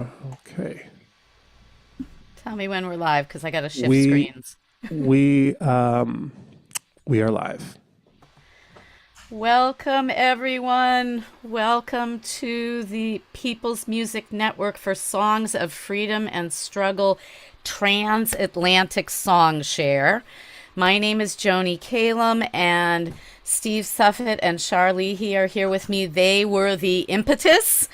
Okay. Tell me when we're live because I got to shift We screens. we we are live. Welcome, everyone. Welcome to the People's Music Network for Songs of Freedom and Struggle Transatlantic Song Share. My name is Joanie Calem, and Steve Suffett and Sharleen Leahey are here with me. They were the impetus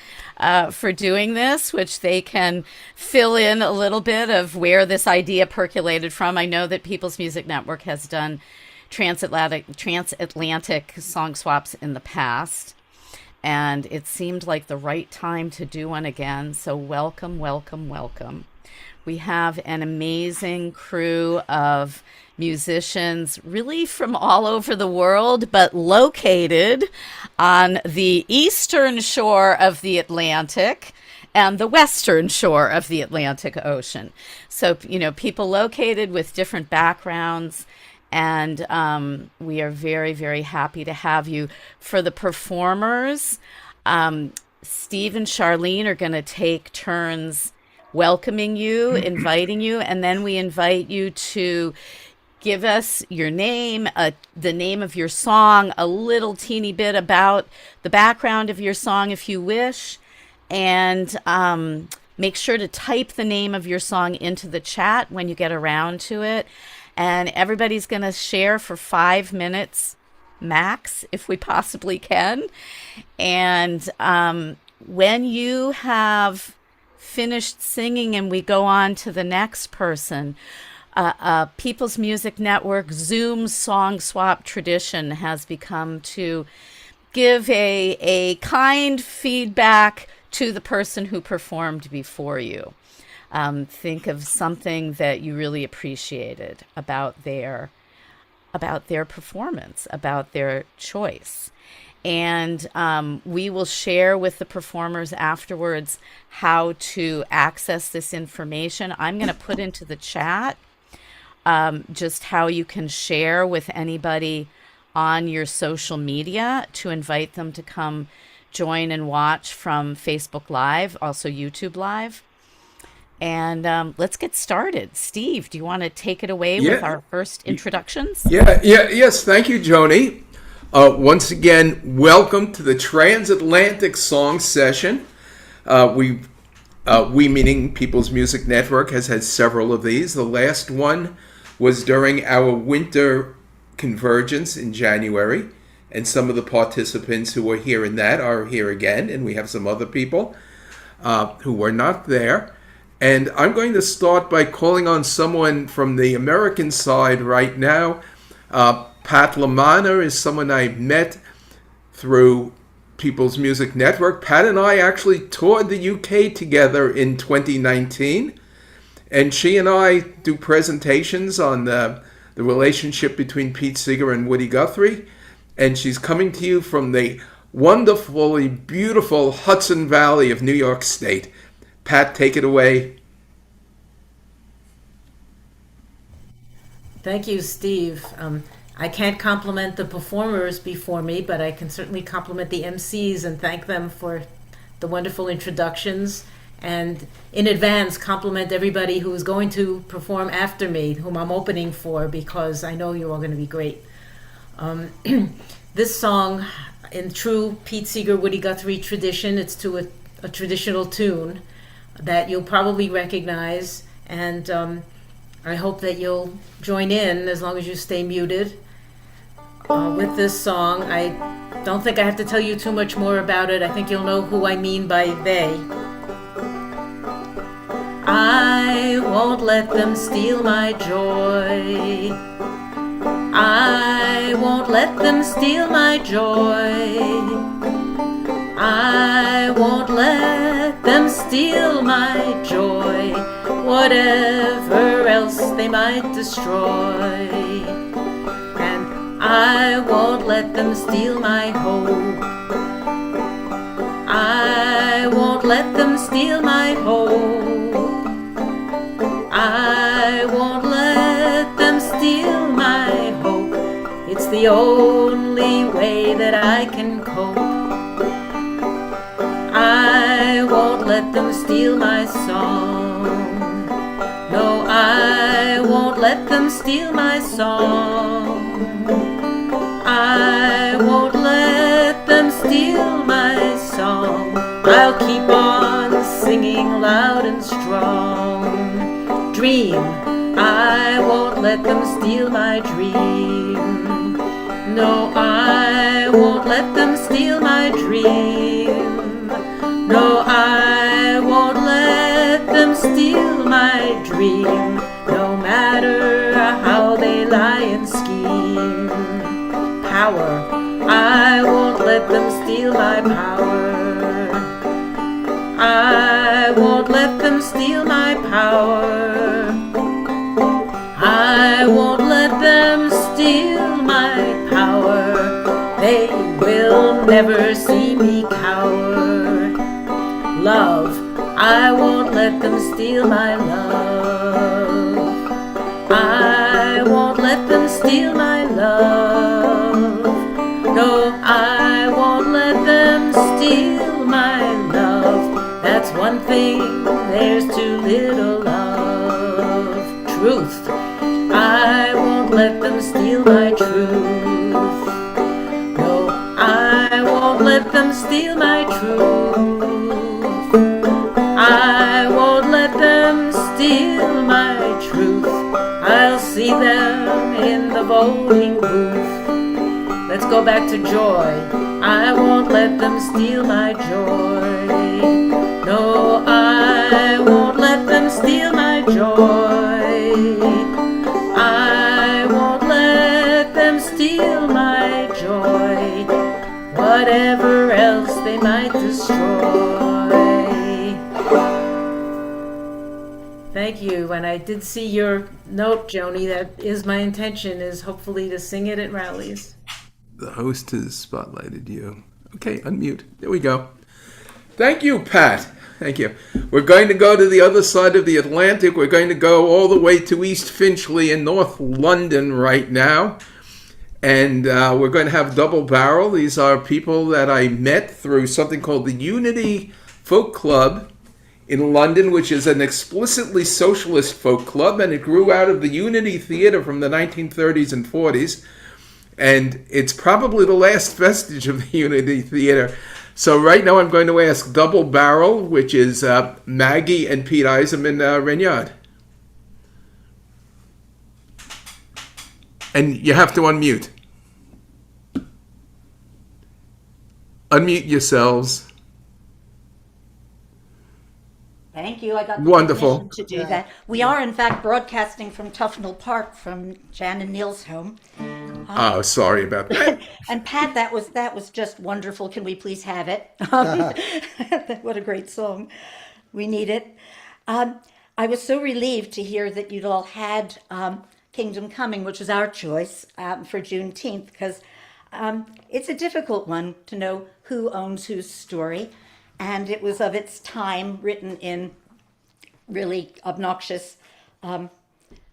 for doing this, which they can fill in a little bit of where this idea percolated from. I know that People's Music Network has done transatlantic song swaps in the past, and it seemed like the right time to do one again. So welcome, welcome, welcome. We have an amazing crew of musicians really from all over the world, but located on the eastern shore of the Atlantic and the western shore of the Atlantic Ocean. So, you know, people located with different backgrounds. And we are very, very happy to have you. For the performers, Steve and Sharleen are going to take turns welcoming you, inviting you, and then we invite you to give us your name, the name of your song, a little teeny bit about the background of your song if you wish, and make sure to type the name of your song into the chat when you get around to it. And everybody's going to share for 5 minutes max, if we possibly can. And when you have finished singing and we go on to the next person, People's Music Network Zoom song swap tradition has become to give a kind feedback to the person who performed before you. Think of something that you really appreciated about their performance, about their choice. And we will share with the performers afterwards how to access this information. I'm going to put into the chat just how you can share with anybody on your social media to invite them to come join and watch from Facebook Live, also YouTube Live. And let's get started. Steve, do you want to take it away with our first introductions? Yes. Thank you, Joanie. Once again, welcome to the Transatlantic Song Session. We meaning People's Music Network has had several of these. The last one was during our winter convergence in January, and some of the participants who were here in that are here again, and we have some other people who were not there. And I'm going to start by calling on someone from the American side right now. Pat Lamanna is someone I met through People's Music Network. Pat and I actually toured the UK together in 2019. And she and I do presentations on the relationship between Pete Seeger and Woody Guthrie. And she's coming to you from the wonderfully beautiful Hudson Valley of New York State. Pat, take it away. Thank you, Steve. I can't compliment the performers before me, but I can certainly compliment the MCs and thank them for the wonderful introductions. And in advance, compliment everybody who is going to perform after me, whom I'm opening for, because I know you're all going to be great. This song, in true Pete Seeger, Woody Guthrie tradition, it's to a traditional tune that you'll probably recognize, and I hope that you'll join in as long as you stay muted with this song. I don't think I have to tell you too much more about it. I think you'll know who I mean by they. I won't let them steal my joy. I won't let them steal my joy. I won't let them steal my joy, whatever else they might destroy. And I won't let them steal my hope. I won't let them steal my hope. I won't let them steal my hope. It's the only way that I can cope. I won't let them steal my song. No, I won't let them steal my song. I won't let them steal my song. I'll keep on singing loud and strong. Dream, I won't let them steal my dream. No, I won't let them steal my dream. No, I won't let them steal my dream. No matter how they lie and scheme. Power, I won't let them steal my power. I won't let them steal my power. I won't let them steal my power. They will never see me cower. Love, I won't let them steal my love. I won't let them steal my love. No, I won't let them steal my love. That's one thing, there's too little love. Truth, I won't let them steal my truth. No, I won't let them steal my truth. I won't let them steal my truth. I'll see them in the voting booth. Let's go back to joy. I won't let them steal my joy. No, I won't let them steal my joy. I won't let them steal my joy. Whatever else they might destroy. Thank you. And I did see your note, Joanie. That is my intention, is hopefully to sing it at rallies. The host has spotlighted you. Okay, unmute. There we go. Thank you, Pat. Thank you. We're going to go to the other side of the Atlantic. We're going to go all the way to East Finchley in North London right now. And we're going to have Double Barrel. These are people that I met through something called the Unity Folk Club in London, which is an explicitly socialist folk club. And it grew out of the Unity Theatre from the 1930s and 40s. And it's probably the last vestige of the Unity Theatre. So right now I'm going to ask Double Barrel, which is Maggie and Pete Eiseman-Renyard. And you have to unmute. Unmute yourselves. Thank you. I got the Wonderful. permission to do that. We are, in fact, broadcasting from Tufnell Park, from Jan and Neil's home. Oh, sorry about that. And Pat, that was just wonderful. Can we please have it? What a great song. We need it. I was so relieved to hear that you'd all had Kingdom Coming, which was our choice for Juneteenth, because it's a difficult one to know who owns whose story. And it was of its time, written in really obnoxious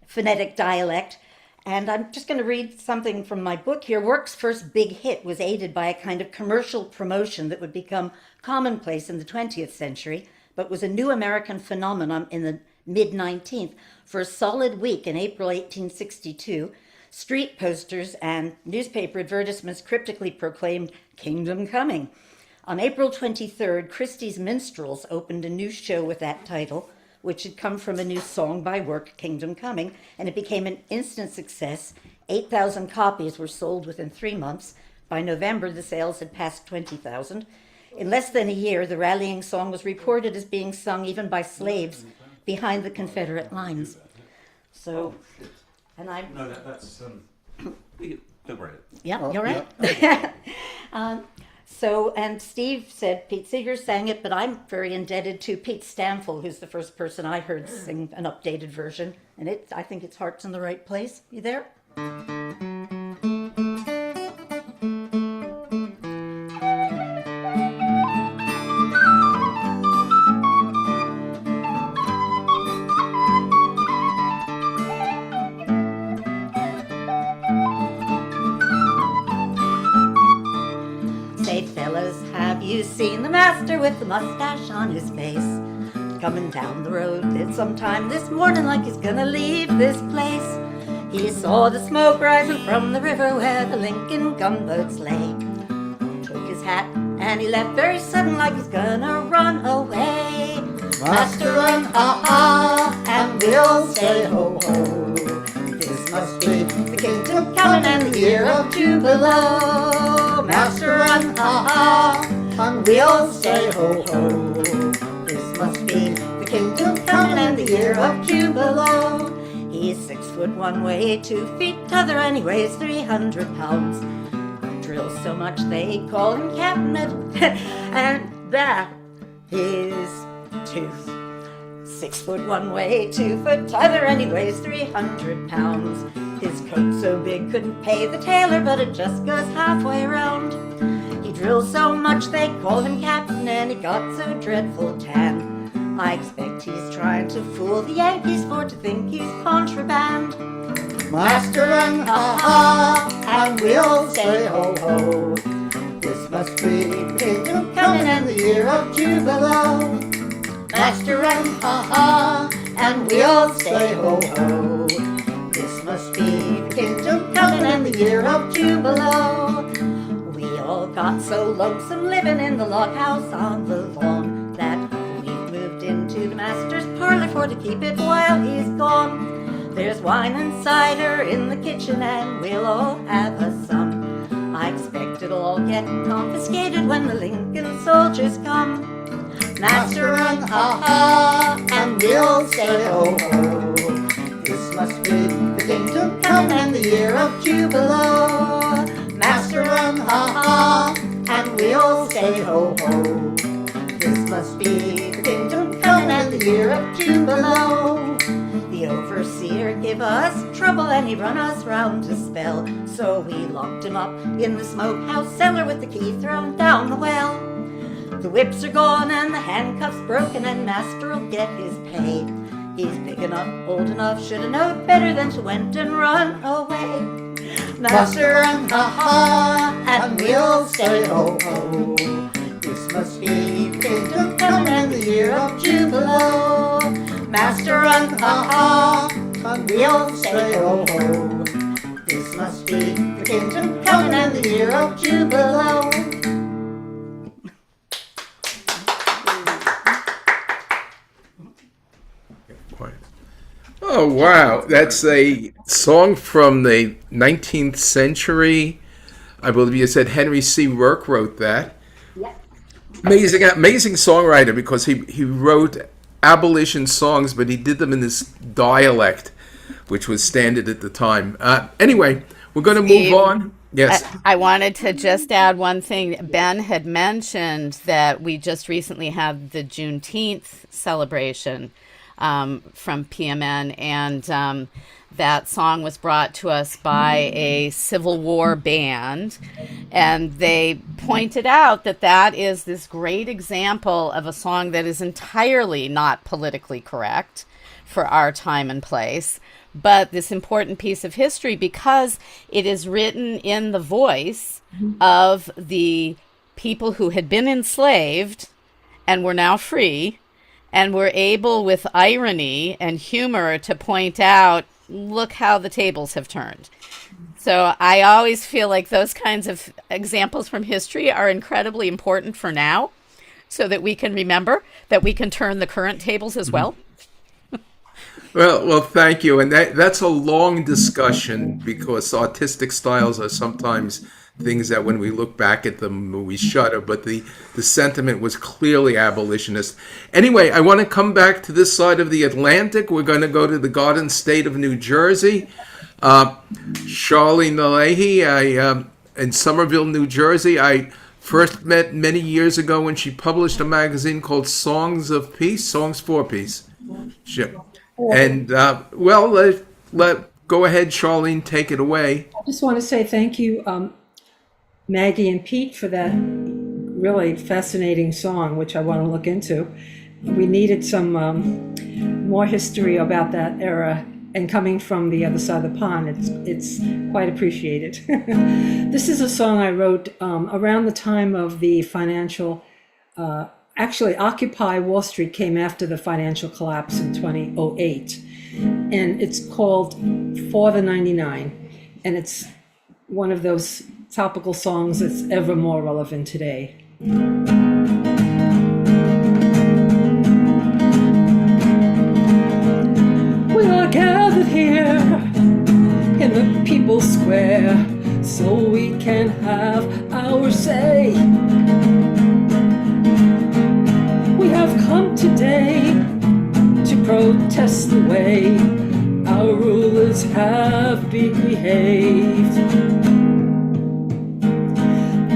phonetic dialect. And I'm just going to read something from my book here. Work's first big hit was aided by a kind of commercial promotion that would become commonplace in the 20th century, but was a new American phenomenon in the mid-19th. For a solid week in April 1862, street posters and newspaper advertisements cryptically proclaimed Kingdom Coming. On April 23rd, Christie's Minstrels opened a new show with that title, which had come from a new song by Work, Kingdom Coming, and it became an instant success. 8,000 copies were sold within 3 months. By November, the sales had passed 20,000. In less than a year, the rallying song was reported as being sung even by slaves behind the Confederate lines. So, and I... No, that's... don't worry. Yeah, you're right. So, and Steve said Pete Seeger sang it, but I'm very indebted to Pete Stamfel, who's the first person I heard sing an updated version. And I think its heart's in the right place. You there? Say, fellas, have you seen the master with the mustache on his face? coming down the road. It's sometime this morning like he's gonna leave this place. He saw the smoke rising from the river where the Lincoln gunboats lay. Took his hat and he left very sudden like he's gonna run away. Master, run, ha-ha, and we'll say ho-ho. This must be the kingdom coming and the year of Jubilo. Master, run, ha-ha, and we'll say ho-ho. This must be the kingdom coming and the year of Jubilo. He's 6 foot one way, 2 feet t'other, and he weighs 300 pounds. Drills so much they call him Captain, and that is tooth. 6 foot one way, 2 foot t'other, and he weighs 300 pounds. His coat so big couldn't pay the tailor, but it just goes halfway round. He drills so much they call him Captain, and he got so dreadful tan. I expect he's trying to fool the Yankees for to think he's contraband. Master, run, ha-ha, and we'll say ho-ho. This must be the kingdom coming and the year of Jubilo. Master, run, ha-ha, and we'll say ho-ho. This must be the kingdom coming and the year of Jubilo. We all got so lonesome living in the log house on the lawn that we moved into the master's parlor for to keep it while he's gone. There's wine and cider in the kitchen and we'll all have a some. I expect it'll all get confiscated when the Lincoln soldiers come. Master, run, ha-ha, and we'll say ho-ho. This must be the kingdom come and the year of Jubilo. Master, run, ha-ha, and we'll say ho-ho. This must be the kingdom come and the year of Jubilo. The overseer gave us trouble and he run us round to spell. So we locked him up in the smokehouse cellar with the key thrown down the well. The whips are gone and the handcuffs broken and master'll get his pay. He's big enough, old enough, shoulda known better than to went and run away. Master, run, ha-ha, and we'll say ho-ho. This must be the kingdom come and the year of Jubilo. Master, run, ha-ha, and we'll say ho-ho. This must be the kingdom come and the year of Jubilo. Oh, wow. That's a song from the 19th century. I believe you said Henry C. Rourke wrote that. Yeah. Amazing songwriter because he wrote abolition songs, but he did them in this dialect, which was standard at the time. Anyway, we're going to move on. Yes. I wanted to just add one thing. Ben had mentioned that we just recently had the Juneteenth celebration from PMN, and that song was brought to us by a Civil War band, and they pointed out that that is this great example of a song that is entirely not politically correct for our time and place, but this important piece of history because it is written in the voice of the people who had been enslaved and were now free, and were able with irony and humor to point out, look how the tables have turned. So I always feel like those kinds of examples from history are incredibly important for now, so that we can remember that we can turn the current tables as well. Well, thank you. And that's a long discussion because artistic styles are sometimes things that when we look back at them, we shudder. But the sentiment was clearly abolitionist. Anyway, I want to come back to this side of the Atlantic. We're going to go to the Garden State of New Jersey. Sharleen Leahey in Somerville, New Jersey. I first met many years ago when she published a magazine called Songs for Peace. And, go ahead, Sharleen, take it away. I just want to say thank you, Maggie and Pete, for that really fascinating song, which I want to look into. We needed some more history about that era, and coming from the other side of the pond, it's quite appreciated. This is a song I wrote around the time of the financial actually, Occupy Wall Street came after the financial collapse in 2008. And it's called For the 99. And it's one of those topical songs that's ever more relevant today. We are gathered here in the People's Square so we can have our say. We have come today to protest the way our rulers have behaved.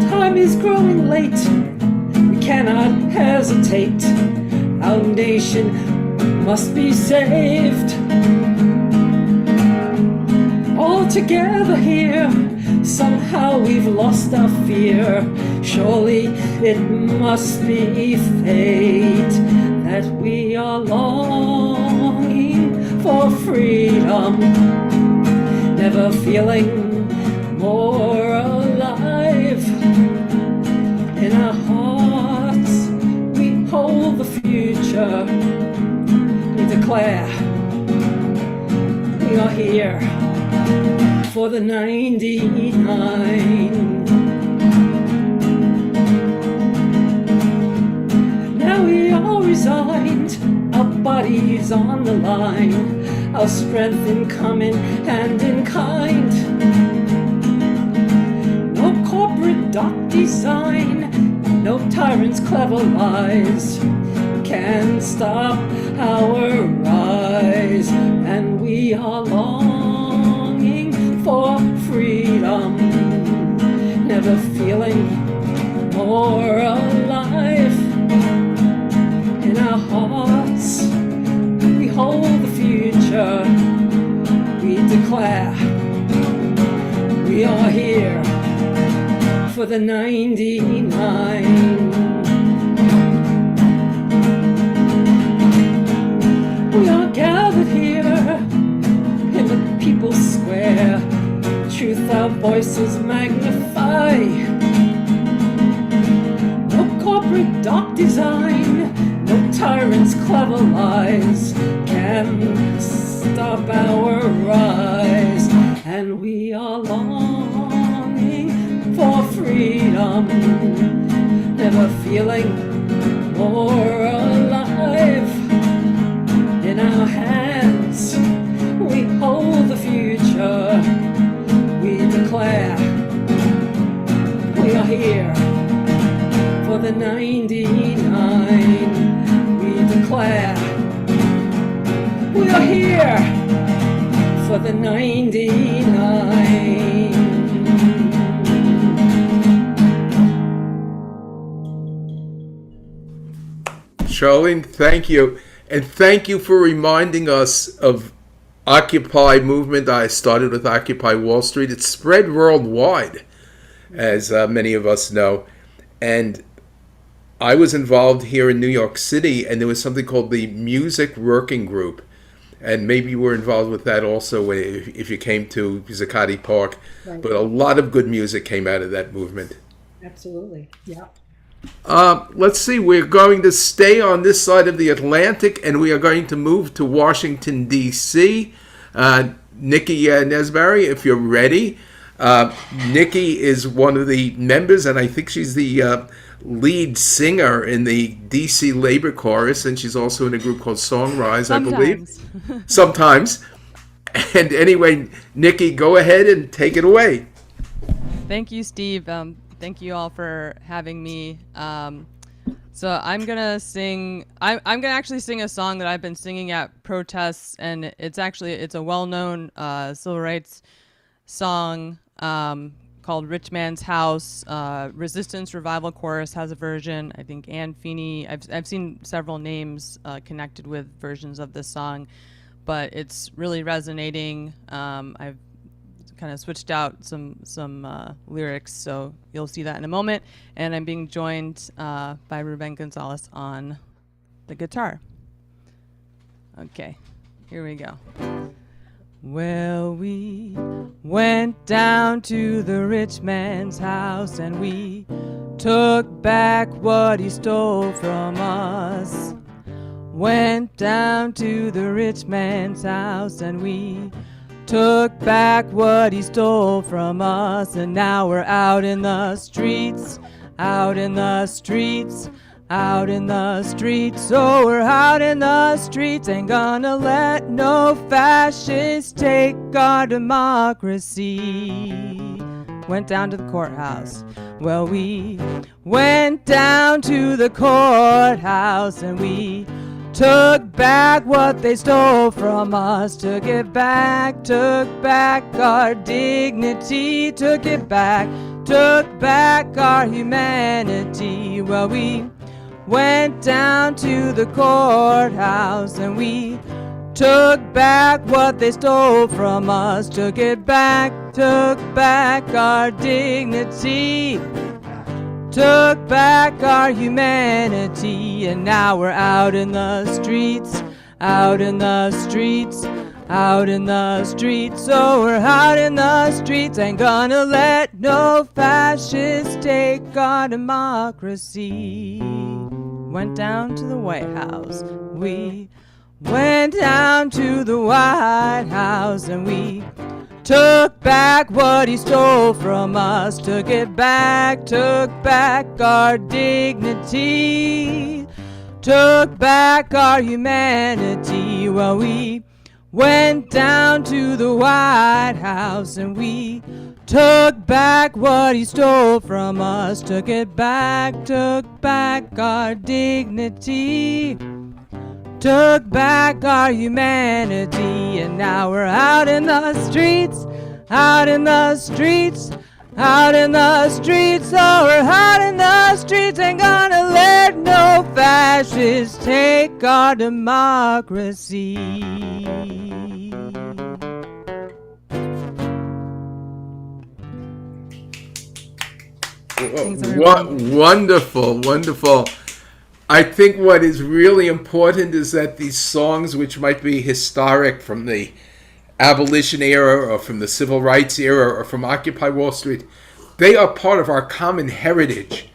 Time is growing late, we cannot hesitate. Our nation must be saved. All together here, somehow we've lost our fear. Surely it must be fate that we are longing for freedom, never feeling more alive. In our hearts we hold the future. We declare we are here for the 99. Now we are resigned, our bodies on the line, our strength in common and in kind. No corporate dark design, no tyrants' clever lies can stop our rise. And we are longing for freedom, never feeling more alive. In our hearts we hold the future. We declare we are here for the 99. We are gathered here in the People's Square. Truth our voices magnify. No corporate dark design, no tyrants' clever lies can stop our rise. And we are longing for freedom, never feeling more alive. In our hands we hold the future. We declare we are here for the 99. We declare we are here for the 99. Sharleen, thank you. And thank you for reminding us of Occupy movement. I started with Occupy Wall Street. It's spread worldwide, as many of us know. And I was involved here in New York City, and there was something called the Music Working Group. And maybe you were involved with that also if you came to Zuccotti Park. Right. But a lot of good music came out of that movement. Absolutely, yeah. Let's see, we're going to stay on this side of the Atlantic, and we are going to move to Washington, D.C. Nikki Nesbary, if you're ready. Nikki is one of the members, and I think she's the lead singer in the D.C. Labor Chorus, and she's also in a group called Songrise, I believe. Sometimes. And anyway, Nikki, go ahead and take it away. Thank you, Steve. Thank you all for having me. So I'm gonna sing. I'm gonna actually sing a song that I've been singing at protests, and it's a well-known civil rights song called "Rich Man's House." Resistance Revival Chorus has a version. I think Ann Feeney. I've seen several names connected with versions of this song, but it's really resonating. I've kind of switched out some lyrics, so you'll see that in a moment. And I'm being joined by Ruben Gonzalez on the guitar. Okay, here we go. Well, we went down to the rich man's house and we took back what he stole from us. Went down to the rich man's house and we took back what he stole from us. And now we're out in the streets, out in the streets, out in the streets. Oh, we're out in the streets, ain't gonna let no fascists take our democracy. Went down to the courthouse. Well, we went down to the courthouse and we took back what they stole from us. Took it back our dignity. Took it back our humanity. Well, we went down to the courthouse and we took back what they stole from us. Took back our dignity. Took back our humanity. And now we're out in the streets, out in the streets, out in the streets. Oh, we're out in the streets, ain't gonna let no fascists take our democracy. Went down to the White House. We went down to the White House and we took back what he stole from us. Took back our dignity. Took back our humanity. Well, we went down to the White House and we took back what he stole from us. Took back our dignity. Took back our humanity. And now we're out in the streets, out in the streets, out in the streets. Oh, we're out in the streets, ain't gonna let no fascists take our democracy. Wonderful, wonderful. I think what is really important is that these songs, which might be historic from the abolition era or from the civil rights era or from Occupy Wall Street, they are part of our common heritage.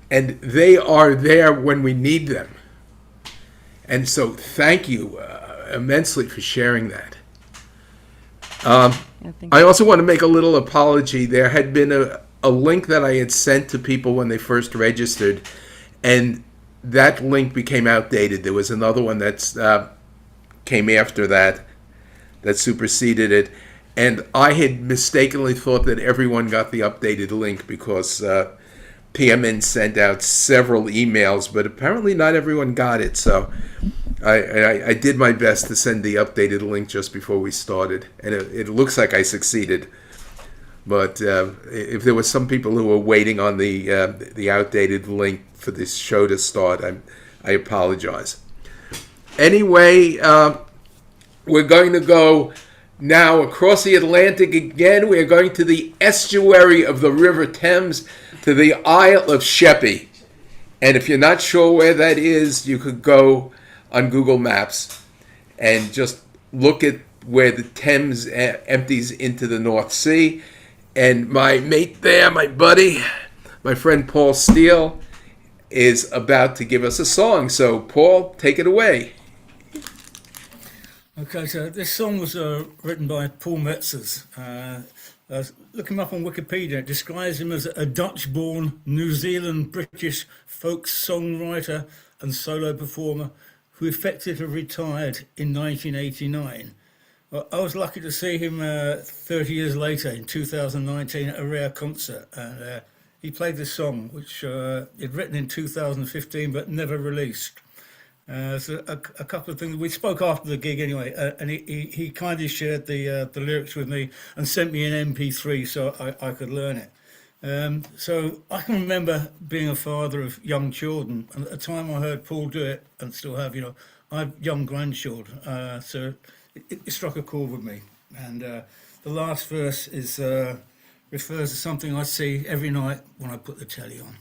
And they are there when we need them. And so thank you immensely for sharing that. I also want to make a little apology. There had been a link that I had sent to people when they first registered, and that link became outdated. There was another one that came after that superseded it. And I had mistakenly thought that everyone got the updated link because PMN sent out several emails, but apparently not everyone got it. So I did my best to send the updated link just before we started. And it looks like I succeeded. But if there were some people who were waiting on the outdated link for this show to start, I apologize. Anyway, we're going to go now across the Atlantic again. We are going to the estuary of the River Thames, to the Isle of Sheppey. And if you're not sure where that is, you could go on Google Maps and just look at where the Thames empties into the North Sea. And my mate there, my buddy, my friend Paul Steele, is about to give us a song. So, Paul, take it away. Okay, so this song was written by Paul Metzers. Look him up on Wikipedia. It describes him as a Dutch-born, New Zealand-British folk songwriter and solo performer who effectively retired in 1989. Well, I was lucky to see him 30 years later in 2019 at a rare concert. And he played this song, which he'd written in 2015 but never released. So a couple of things. We spoke after the gig anyway, and he kindly shared the lyrics with me and sent me an MP3 so I could learn it. So I can remember being a father of young children, and at the time I heard Paul do it, and still have, I have young grandchildren, so it struck a chord with me. And the last verse refers to something I see every night when I put the telly on.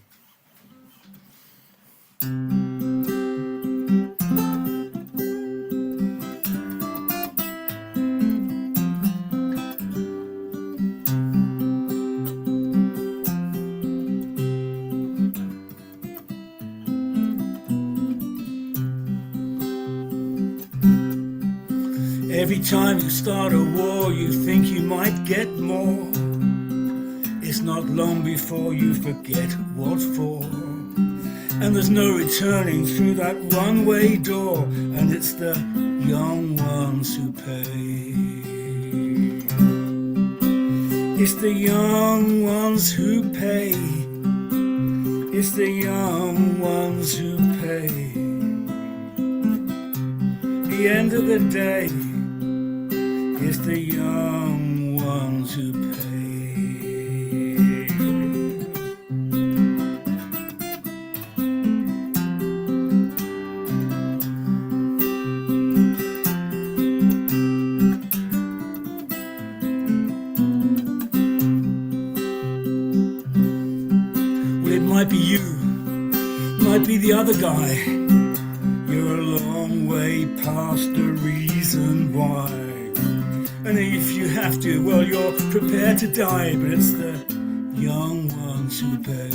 Every time you start a war, you think you might get more. It's not long before you forget what for. And there's no returning through that one-way door. And it's the young ones who pay. It's the young ones who pay. It's the young ones who pay. The end of the day, it's the young ones who pay. Well, it might be you, might be the other guy. You're a long way past the reason why. And if you have to, well, you're prepared to die. But it's the young ones who pay.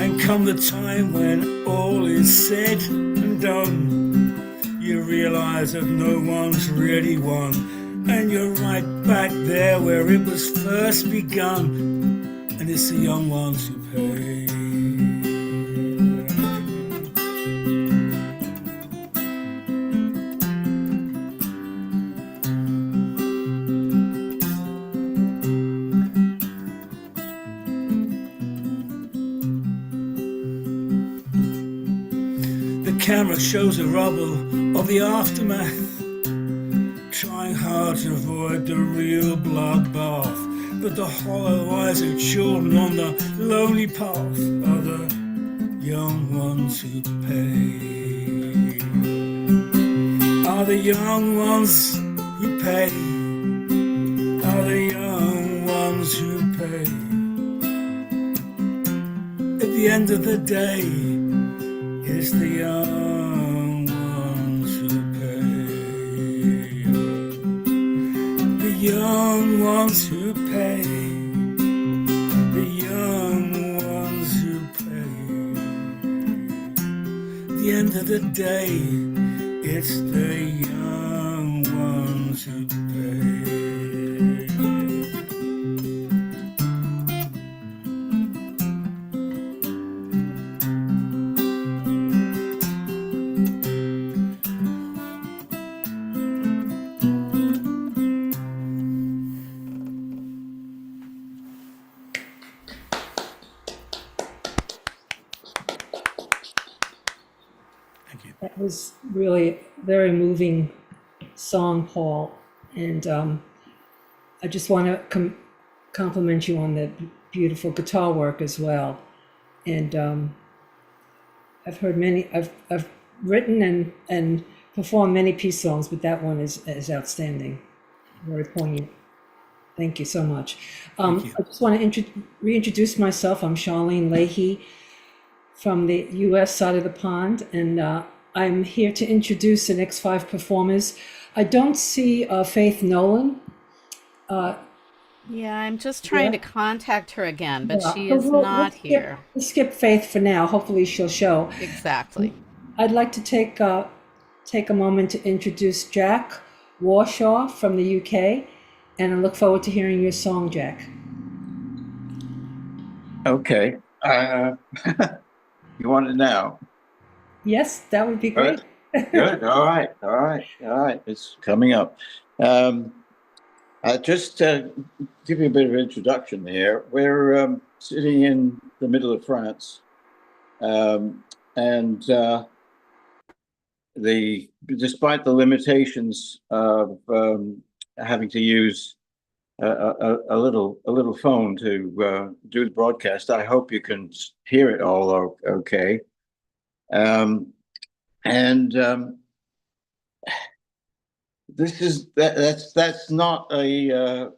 And come the time when all is said and done, you realize that no one's really won, and you're right back there where it was first begun, and it's the young ones who pay. The camera shows the rubble of the aftermath, trying hard to avoid the real bloodbath. But the hollow eyes of children on the lonely path are the young ones who pay. Are the young ones who pay. Are the young ones who pay. At the end of the day, it's the young ones who pay. The young ones who pay. The young ones who pay. At the end of the day, it's the young ones who pay. That was really a very moving song, Paul. And I just want to compliment you on the beautiful guitar work as well. And I've heard many, I've written and performed many peace songs, but that one is outstanding, very poignant. Thank you so much. I just want to reintroduce myself. I'm Sharleen Leahey from the U.S. side of the pond, and I'm here to introduce the next 5 performers. I don't see Faith Nolan. Yeah, I'm just trying to contact her again, but she so is not here. We'll skip Faith for now. Hopefully she'll show. Exactly. I'd like to take a moment to introduce Jack Warshaw from the UK, and I look forward to hearing your song, Jack. Okay. You want it now? Yes, that would be great. Good. All right. It's coming up. Just to give you a bit of introduction here, we're sitting in the middle of France, and despite the limitations of having to use a little phone to do the broadcast, I hope you can hear it all okay. That's not a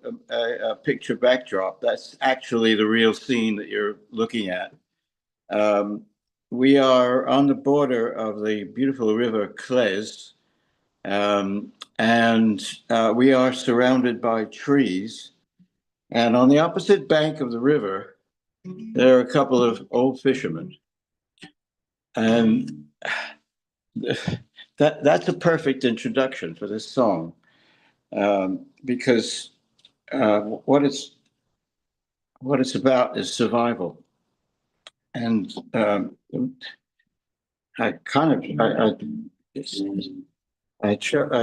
picture backdrop. That's actually the real scene that you're looking at. We are on the border of the beautiful river Claise, We are surrounded by trees. And on the opposite bank of the river, there are a couple of old fishermen. And that's a perfect introduction for this song, because what it's about is survival. And I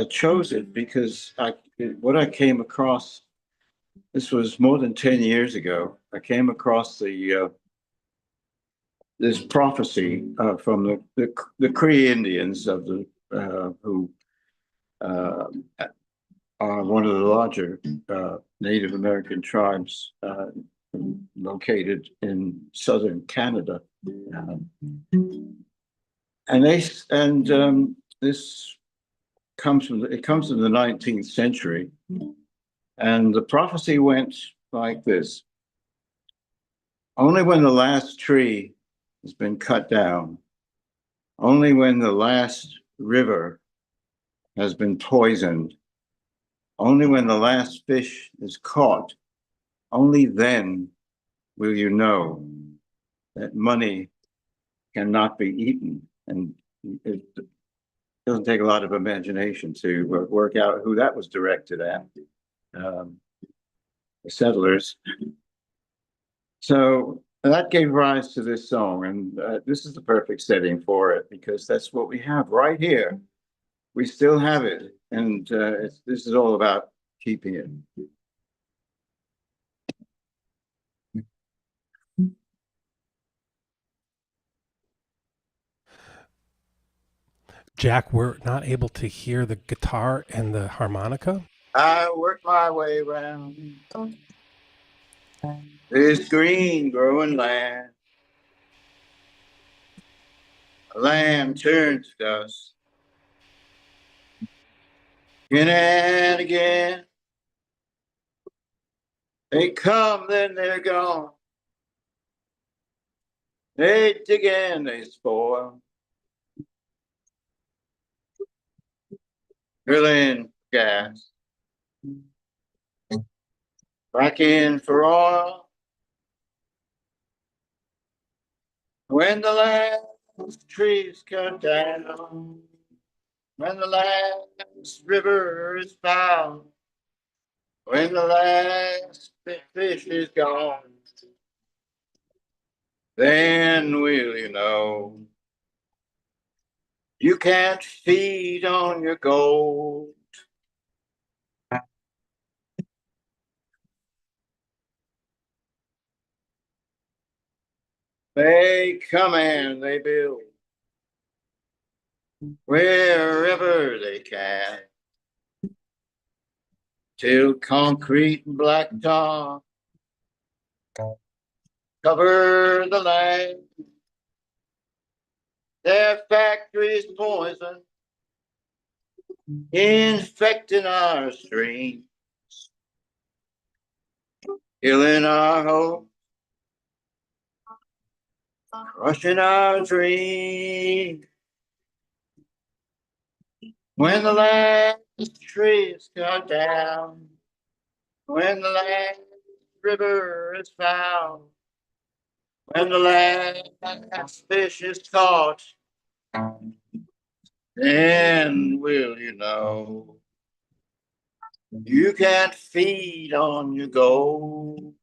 chose it because what I came across. This was more than 10 years ago. I came across this prophecy from the Cree Indians of who are one of the larger Native American tribes located in southern Canada, this comes from the 19th century, and the prophecy went like this: only when the last tree has been cut down, only when the last river has been poisoned, only when the last fish is caught, only then will you know that money cannot be eaten. And it doesn't take a lot of imagination to work out who that was directed at, the settlers. So that gave rise to this song, and this is the perfect setting for it, because that's what we have right here. We still have it, and this is all about keeping it. Jack, we're not able to hear the guitar and the harmonica. I worked my way around this green growing land. A land turned to dust again and again. They come, then they're gone. They dig in, they spoil. Drilling gas, back in for oil. When the last trees cut down, when the last river is found, when the last fish is gone, then will you know you can't feed on your gold. They come and they build wherever they can, till concrete and black tar cover the land. Their factories poison, infecting our streams, killing our hope, crushing our dreams. When the last tree is cut down, when the last river is found, when the last fish is caught, then will you know you can't feed on your gold.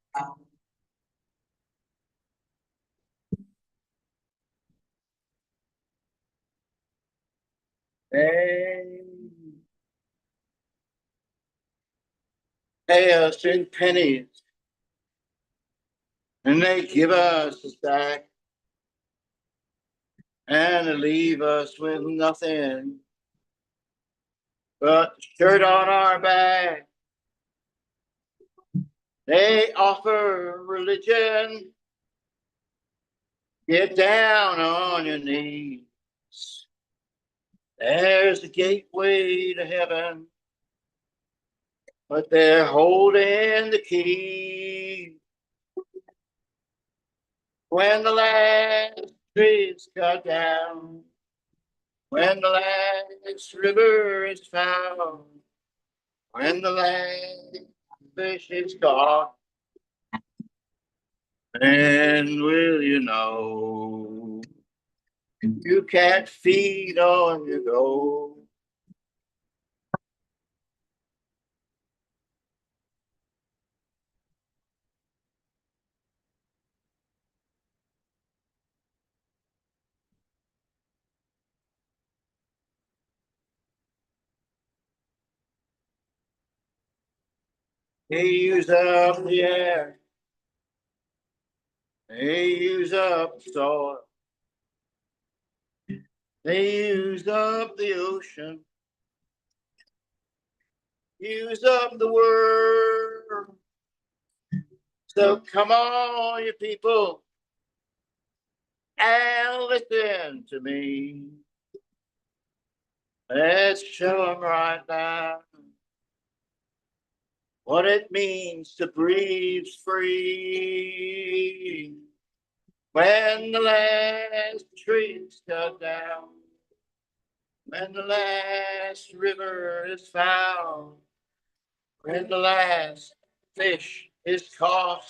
They pay us in pennies, and they give us a stack, and they leave us with nothing but the shirt on our back. They offer religion. Get down on your knees. There's a gateway to heaven, but they're holding the key. When the last tree is cut down, When the last river is found, when the last fish is caught, then will you know you can't feed on your gold. They use up the air, they use up the soil, they use up the ocean, use up the world. So come on, you people, and listen to me. Let's show them right now what it means to breathe free. When the last tree is cut down, when the last river is found, when the last fish is caught,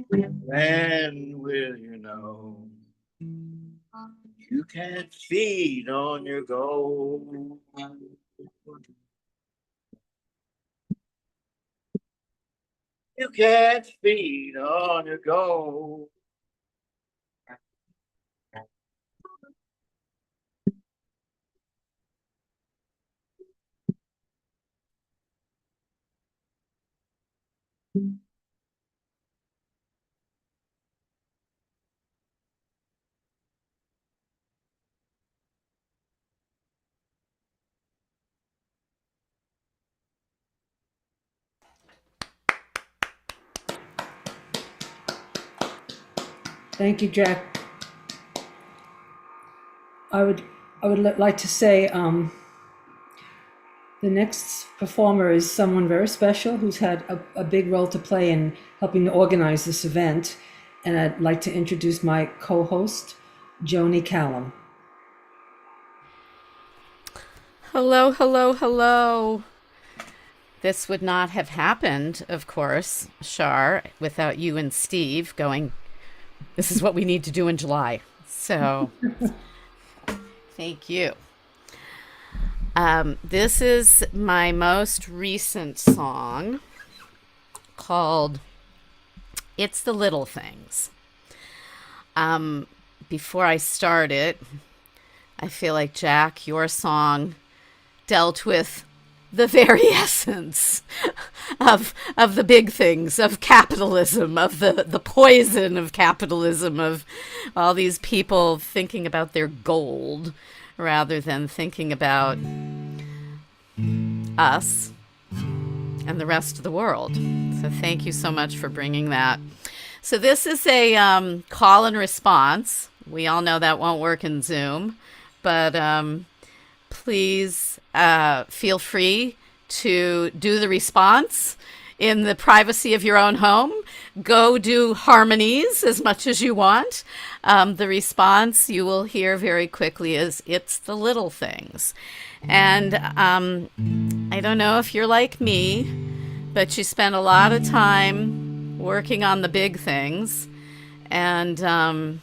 then will you know you can't feed on your gold. You can't feed on your gold. Thank you, Jack. I would like to say the next performer is someone very special who's had a big role to play in helping to organize this event. And I'd like to introduce my co-host, Joanie Calem. Hello, hello, hello. This would not have happened, of course, Shar, without you and Steve going, this is what we need to do in July. So thank you. This is my most recent song called It's the Little Things. Before I start it, I feel like, Jack, your song dealt with the very essence of the big things, of capitalism, of the poison of capitalism, of all these people thinking about their gold rather than thinking about us and the rest of the world. So thank you so much for bringing that. So this is a call and response. We all know that won't work in Zoom, but please feel free to do the response in the privacy of your own home. Go do harmonies as much as you want. The response you will hear very quickly is, it's the little things. And I don't know if you're like me, but you spend a lot of time working on the big things. And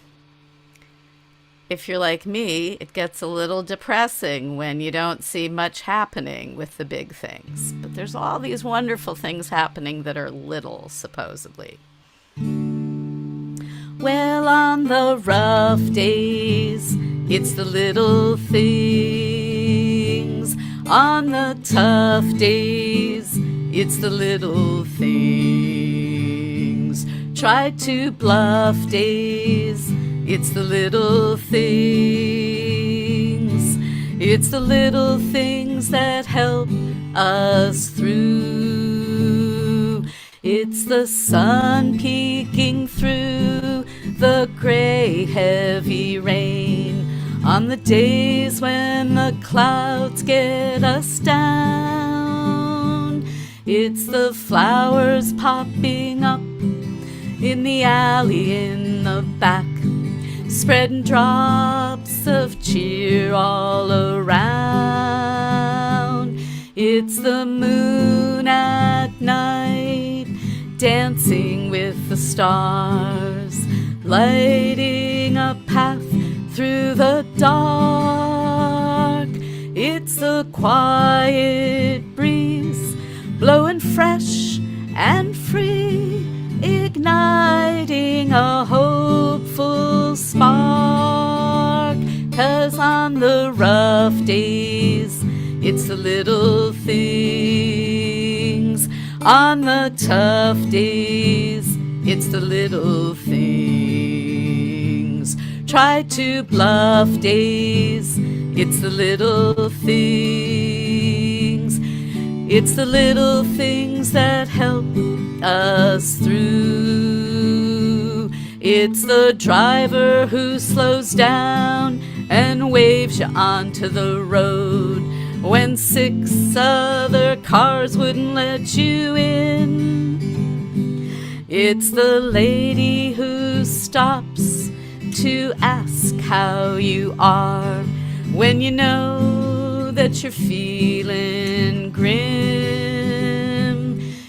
if you're like me, it gets a little depressing when you don't see much happening with the big things. But there's all these wonderful things happening that are little, supposedly. Well, on the rough days, it's the little things. On the tough days, it's the little things. Try to bluff days, it's the little things. It's the little things that help us through. It's the sun peeking through the gray, heavy rain on the days when the clouds get us down. It's the flowers popping up in the alley in the back, spreading drops shouts of cheer all around. It's the moon at night, dancing with the stars, lighting a path through the dark. It's the quiet breeze, blowing fresh and free, igniting a hopeful spark. 'Cause on the rough days, it's the little things. On the tough days, it's the little things. Try to bluff days, it's the little things. It's the little things that help us through. It's the driver who slows down and waves you onto the road when 6 other cars wouldn't let you in. It's the lady who stops to ask how you are when you know that you're feeling grim.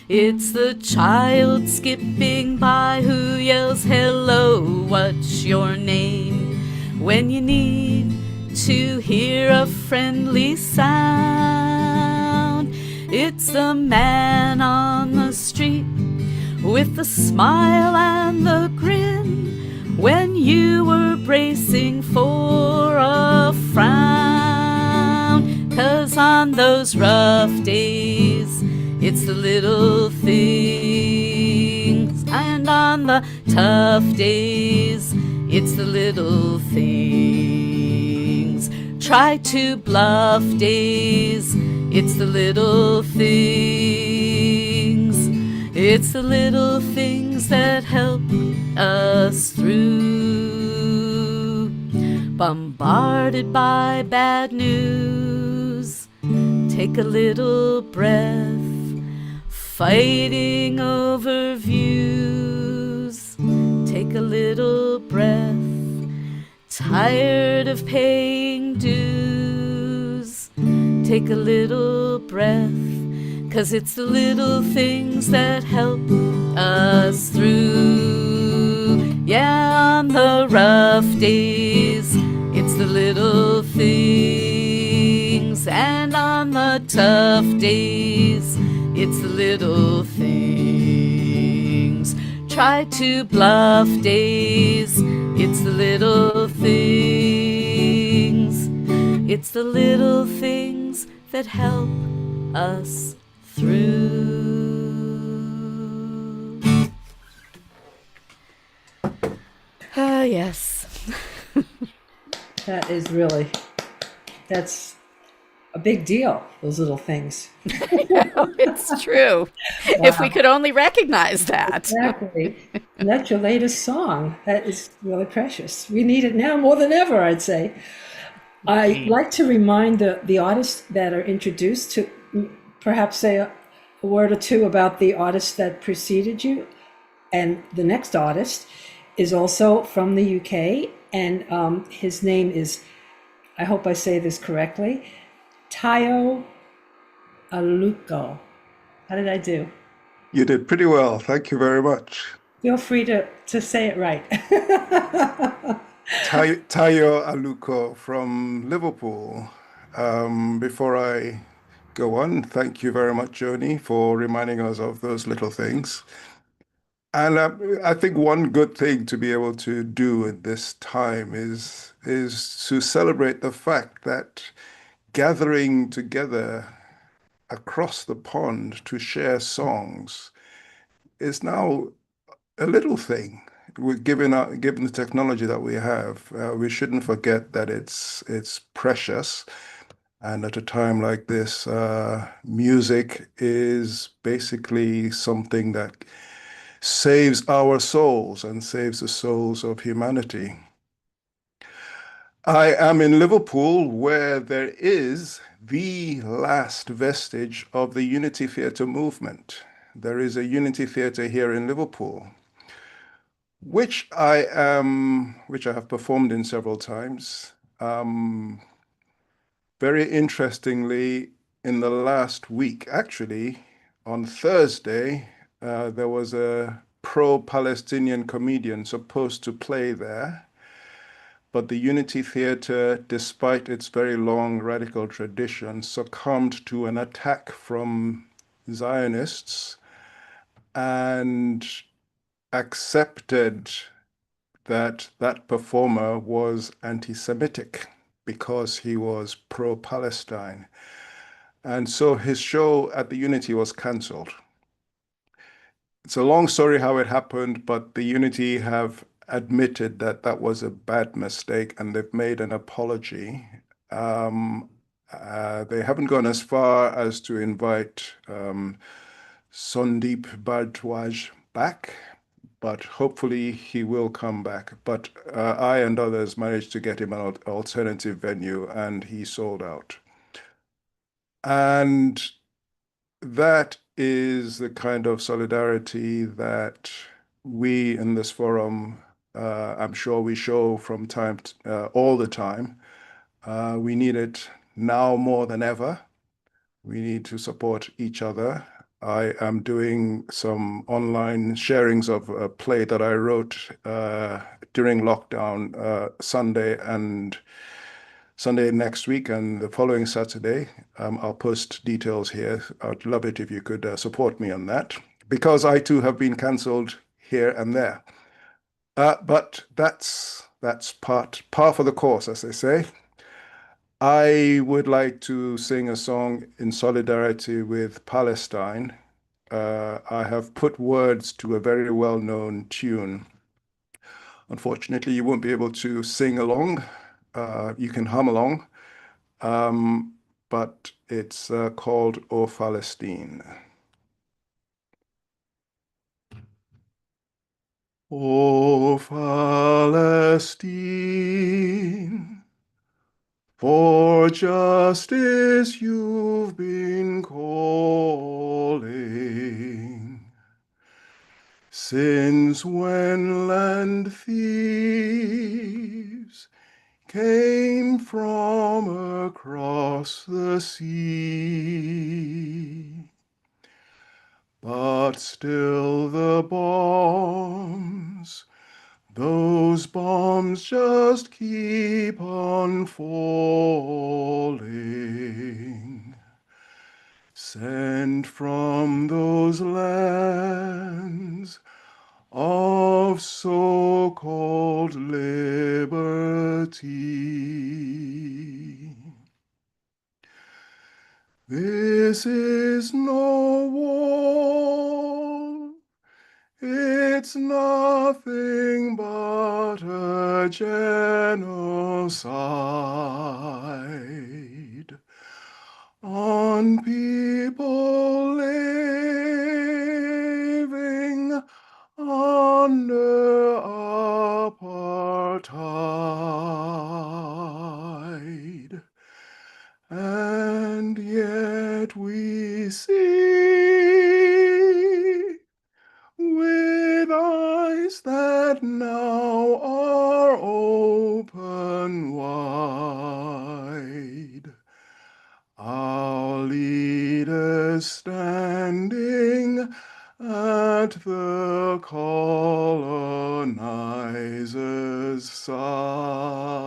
It's the child skipping by who yells, "Hello, what's your name?" when you need to hear a friendly sound. It's the man on the street with the smile and the grin when you were bracing for a frown. 'Cause on those rough days, it's the little things. And on the tough days, it's the little things. Try to bluff days, it's the little things. It's the little things that help us through. Bombarded by bad news, take a little breath. Fighting over views, take a little breath. Tired of paying dues, take a little breath. 'Cause it's the little things that help us through. Yeah, on the rough days, it's the little things. And on the tough days, it's the little things. Try to bluff days, it's the little things. It's the little things that help us through. Ah, yes. That is really, that's a big deal, those little things. It's true. If we could only recognize that. Exactly. And that's your latest song. That is really precious. We need it now more than ever, I'd say. I'd like to remind the artists that are introduced to perhaps say a word or two about the artist that preceded you. And the next artist is also from the UK, and his name is, I hope I say this correctly, Tayo Aluko. How did I do? You did pretty well. Thank you very much. Feel free to say it right. Tayo Aluko from Liverpool. Before I go on, thank you very much, Joanie, for reminding us of those little things. And I think one good thing to be able to do at this time is to celebrate the fact that gathering together across the pond to share songs is now a little thing. Given the technology that we have, we shouldn't forget that it's precious. And at a time like this, music is basically something that saves our souls and saves the souls of humanity. I am in Liverpool, where there is the last vestige of the Unity Theatre movement. There is a Unity Theatre here in Liverpool, which I have performed in several times. Very interestingly, in the last week, actually, on Thursday, there was a pro-Palestinian comedian supposed to play there, but the Unity Theatre, despite its very long radical tradition, succumbed to an attack from Zionists and accepted that that performer was anti-Semitic because he was pro-Palestine. And so his show at the Unity was cancelled. It's a long story how it happened, but the Unity have admitted that that was a bad mistake and they've made an apology. They haven't gone as far as to invite Sandeep Bhardwaj back, but hopefully he will come back. But I and others managed to get him an alternative venue, and he sold out. And that is the kind of solidarity that we in this forum, I'm sure we show from time to, all the time. We need it now more than ever. We need to support each other. I am doing some online sharings of a play that I wrote during lockdown, Sunday next week and the following Saturday. I'll post details here. I'd love it if you could support me on that, because I too have been cancelled here and there. But that's par for the course, as they say. I would like to sing a song in solidarity with Palestine. I have put words to a very well-known tune. Unfortunately, you won't be able to sing along. You can hum along, but it's called O Palestine. O Palestine, for justice you've been calling, since when land thieves came from across the sea. But still the bombs, those bombs just keep on falling, sent from those lands of so-called liberty. This is no war, it's nothing but a genocide on people living under apartheid. And yet we see with eyes that now are open wide, our leaders standing at the colonizer's side.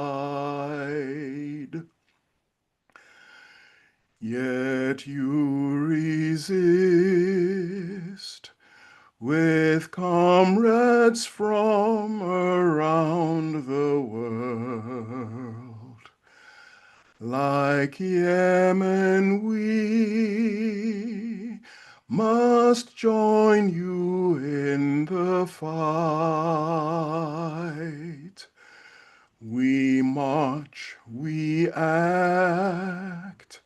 Yet you resist with comrades from around the world. Like Yemen, we must join you in the fight. We march, we act,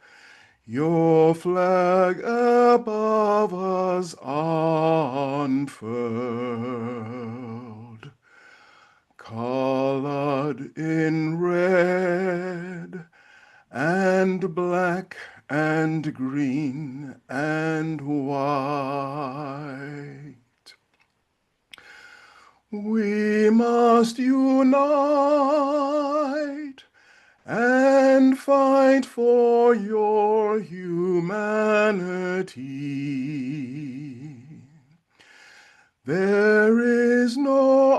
your flag above us unfurled, colored in red and black and green and white. We must unite fight for your humanity. There is no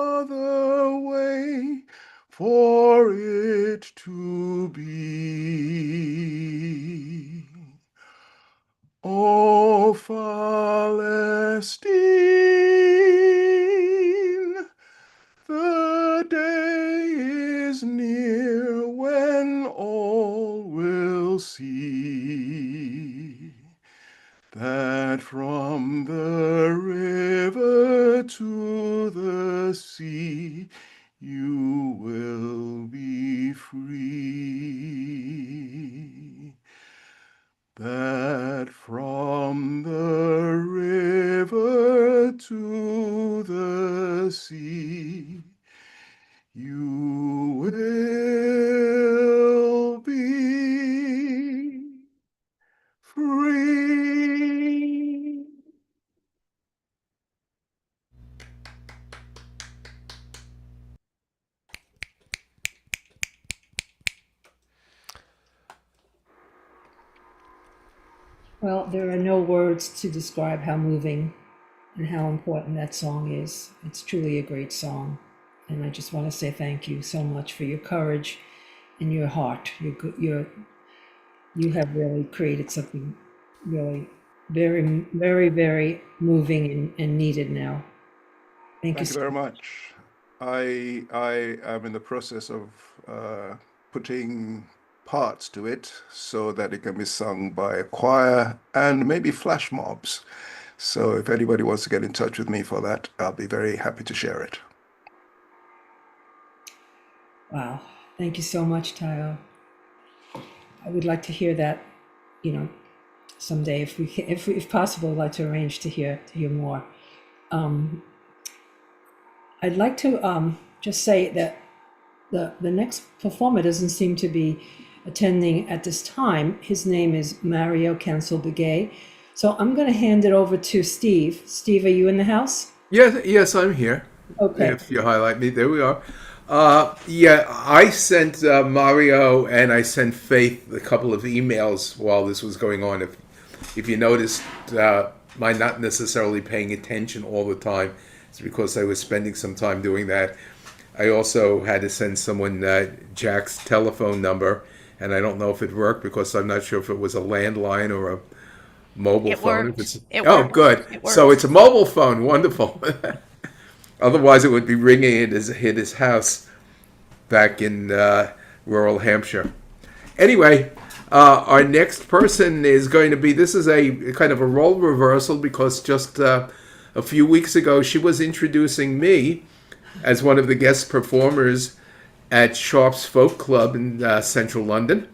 other way for it to be. O Palestine, the day is near when all will see that from the river to the sea you will be free. That from the river to the sea you will be free. Well, there are no words to describe how moving and how important that song is. It's truly a great song. And I just want to say thank you so much for your courage and your heart. You have really created something really very, very, very moving and needed now. Thank you Thank you very much. I am in the process of putting parts to it so that it can be sung by a choir and maybe flash mobs. So if anybody wants to get in touch with me for that, I'll be very happy to share it. Wow. Thank you so much, Tayo. I would like to hear that, someday if possible. I'd like to arrange to hear more. I'd like to just say that the next performer doesn't seem to be attending at this time. His name is Mario Cancel-Bigay. So I'm going to hand it over to Steve. Steve, are you in the house? Yes, I'm here. Okay. If you highlight me, there we are. I sent Mario and I sent Faith a couple of emails while this was going on. If you noticed my not necessarily paying attention all the time, it's because I was spending some time doing that. I also had to send someone Jack's telephone number, and I don't know if it worked because I'm not sure if it was a landline or a mobile phone. It worked. Good. So it's a mobile phone. Wonderful. Otherwise, it would be ringing at his house back in rural Hampshire. Anyway, our next person is going to be, this is a kind of a role reversal because just a few weeks ago, she was introducing me as one of the guest performers at Sharp's Folk Club in central London.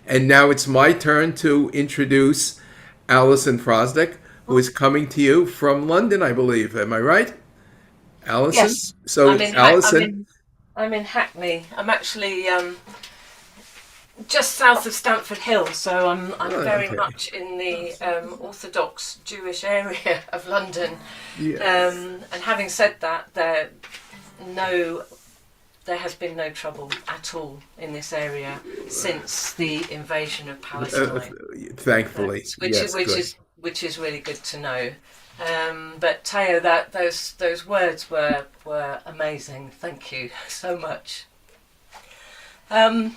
And now it's my turn to introduce Alison Frosdick, who is coming to you from London, I believe. Am I right? Alison? Yes. So Alison. I'm in Hackney. I'm actually just south of Stamford Hill, so I'm very much in the Orthodox Jewish area of London. Yes. And having said that, there has been no trouble at all in this area since the invasion of Palestine. Thankfully, which is really good to know. But Tayo, those words were amazing. Thank you so much. I'm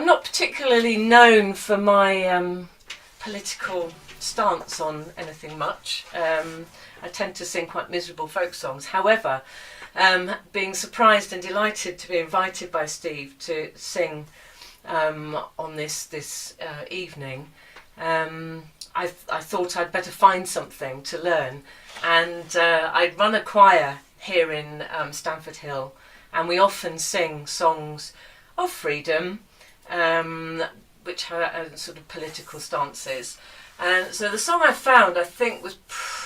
not particularly known for my political stance on anything much. I tend to sing quite miserable folk songs. However, being surprised and delighted to be invited by Steve to sing on this evening, I thought I'd better find something to learn. And I'd run a choir here in Stamford Hill, and we often sing songs of freedom, which are sort of political stances. And so the song I found, I think,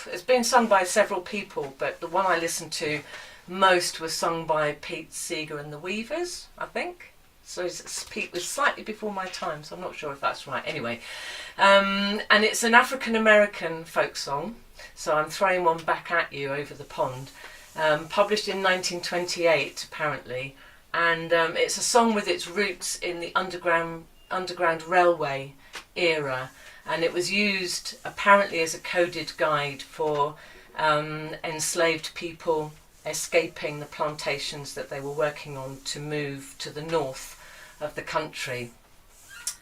it's been sung by several people, but the one I listened to most was sung by Pete Seeger and the Weavers, I think. So Pete was slightly before my time, so I'm not sure if that's right. Anyway, and it's an African-American folk song, so I'm throwing one back at you over the pond. Published in 1928, apparently, and it's a song with its roots in the underground railway era, and it was used apparently as a coded guide for enslaved people escaping the plantations that they were working on to move to the north of the country.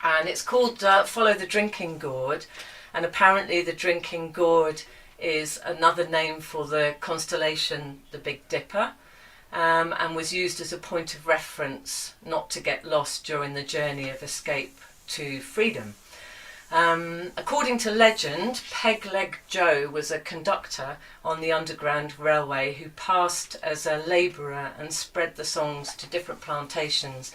And it's called Follow the Drinking Gourd, and apparently the Drinking Gourd is another name for the constellation the Big Dipper, and was used as a point of reference not to get lost during the journey of escape to freedom. According to legend, Peg Leg Joe was a conductor on the Underground Railway who passed as a labourer and spread the songs to different plantations,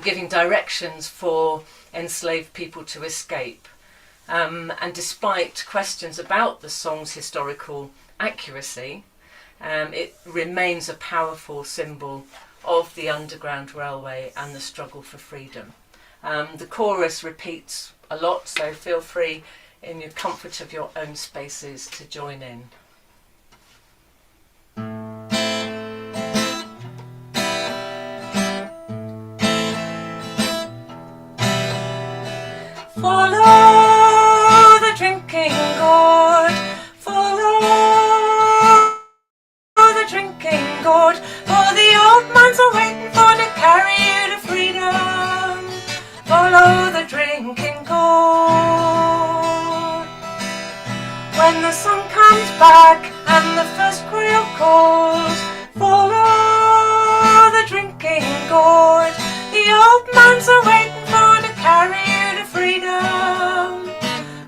giving directions for enslaved people to escape. And despite questions about the song's historical accuracy, it remains a powerful symbol of the Underground Railway and the struggle for freedom. The chorus repeats a lot, so feel free in your comfort of your own spaces to join in. Follow the drinking gourd, follow the drinking gourd, for the old man's are waiting for to carry you to freedom. Follow the drinking gourd. When the sun comes back and the first quail calls, follow the drinking gourd. The old man's are waiting for to carry you to freedom.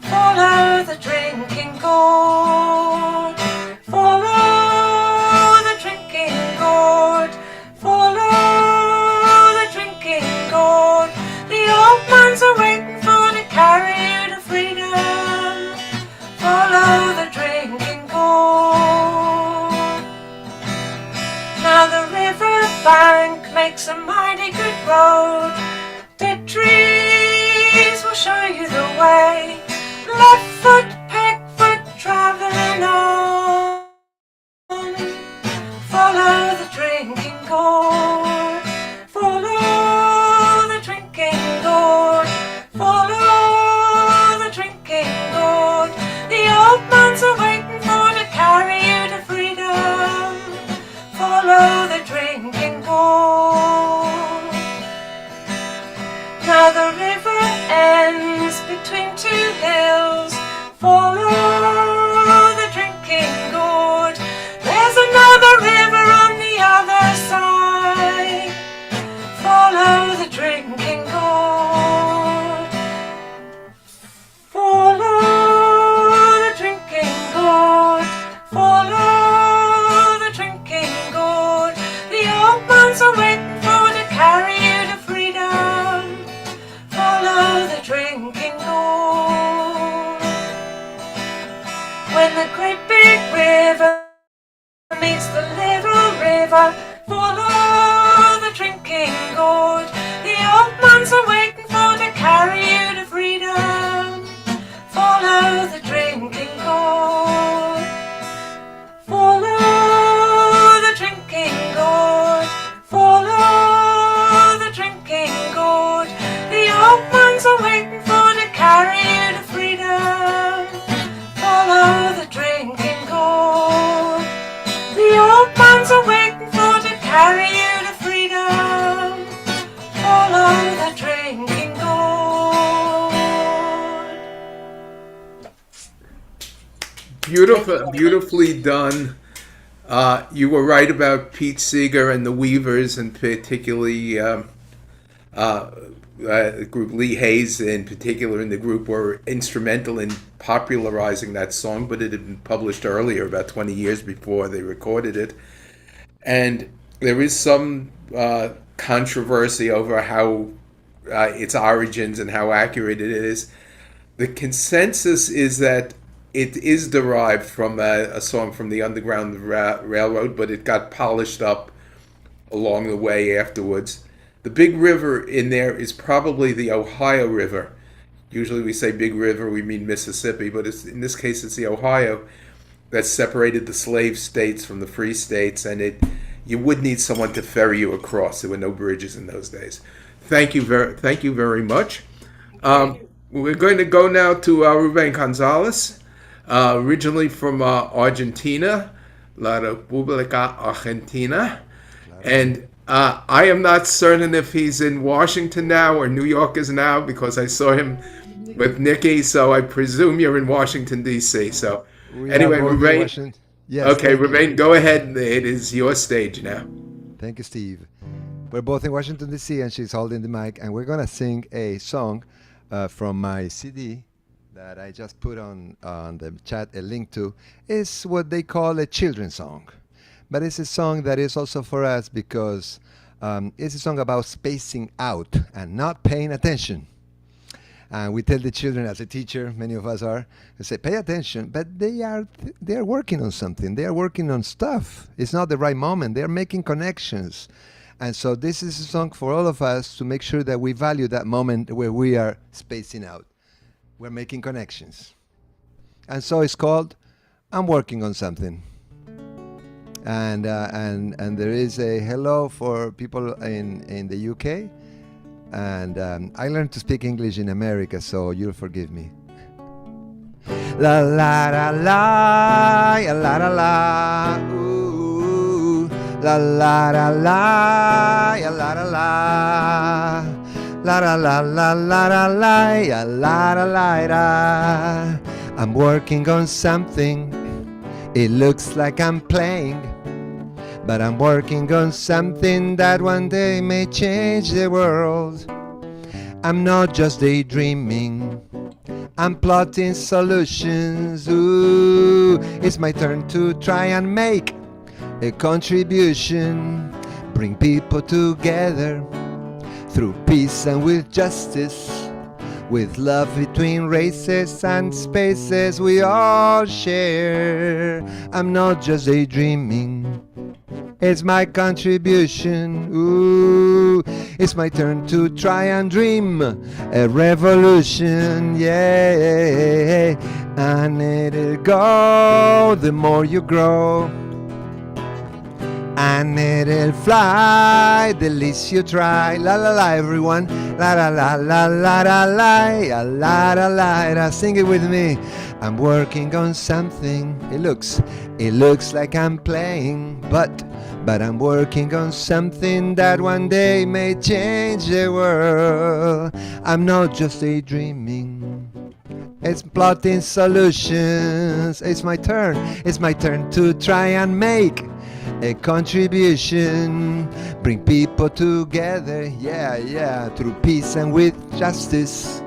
Follow the drinking gourd. Follow the drinking gourd. Follow the drinking gourd. The old man's are waiting for to carry you to freedom. Follow the drinking gourd. Now the river bank makes a mighty good road. Dead trees will show you the way. Left foot, peg foot, travelling on. Follow the drinking gourd. Follow the drinking gourd. Follow the drinking gourd. The old man's are waiting for to carry you to freedom. Follow the drinking gourd. Now the river ends between two hills. Follow the drinking gourd. There's another river on the other side. Follow the drinking gourd. Follow the drinking gourd. Follow the drinking gourd. The old man's are waiting for to carry you to freedom. Follow the drinking gourd. When the great big river meets the little river, follow the drinking gourd. The old man's are waiting for to carry you to freedom. Follow the drinking gourd. Follow the drinking gourd. Follow the drinking gourd. The old man's are waiting for to carry you to freedom. Follow the drinking gourd. The old man's are waiting for to carry you to freedom. Follow the drinking gourd. Beautifully done. You were right about Pete Seeger and the Weavers, and particularly the group Lee Hayes in particular in the group were instrumental in popularizing that song, but it had been published earlier, about 20 years before they recorded it. And there is some controversy over how its origins and how accurate it is. The consensus is that it is derived from a song from the Underground Railroad, but it got polished up along the way afterwards. The big river in there is probably the Ohio River. Usually we say big river, we mean Mississippi, but in this case it's the Ohio that separated the slave states from the free states, and you would need someone to ferry you across. There were no bridges in those days. Thank you very much. We're going to go now to Ruben Gonzalez, originally from Argentina, La República Argentina. And I am not certain if he's in Washington now or New York is now, because I saw him with Nikki, so I presume you're in Washington, D.C. So anyway, Ruben. Yes, okay, Ruben, go ahead. It is your stage now. Thank you, Steve. We're both in Washington, D.C., and she's holding the mic, and we're going to sing a song from my CD that I just put on the chat a link to. It's what they call a children's song. But it's a song that is also for us because it's a song about spacing out and not paying attention. And we tell the children, as a teacher, many of us are, we say, pay attention, but they are working on something. They are working on stuff. It's not the right moment. They're making connections. And so this is a song for all of us to make sure that we value that moment where we are spacing out. We're making connections. And so it's called, I'm Working on Something. And there is a hello for people in the UK. And I learned to speak English in America, so you'll forgive me. La la la la, la la la, ooh, la la la la, la la la, la la la la la la la, la la la. I'm working on something. It looks like I'm playing, but I'm working on something that one day may change the world. I'm not just daydreaming, I'm plotting solutions. Ooh, it's my turn to try and make a contribution. Bring people together through peace and with justice, with love between races and spaces we all share. I'm not just daydreaming, it's my contribution. Ooh, it's my turn to try and dream a revolution, yeah. And it'll go the more you grow, and it'll fly the least you try. La la la, everyone. La la la la la la la la la la. Sing it with me. I'm working on something. It looks like I'm playing, but I'm working on something that one day may change the world. I'm not just daydreaming, it's plotting solutions. It's my turn to try and make a contribution. Bring people together, yeah, through peace and with justice,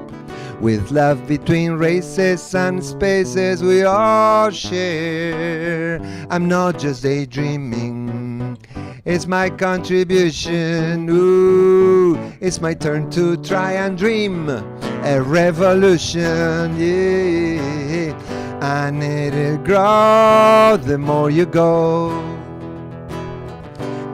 with love between races and spaces we all share. I'm not just daydreaming, it's my contribution. Ooh, it's my turn to try and dream a revolution, yeah. And it'll grow the more you go,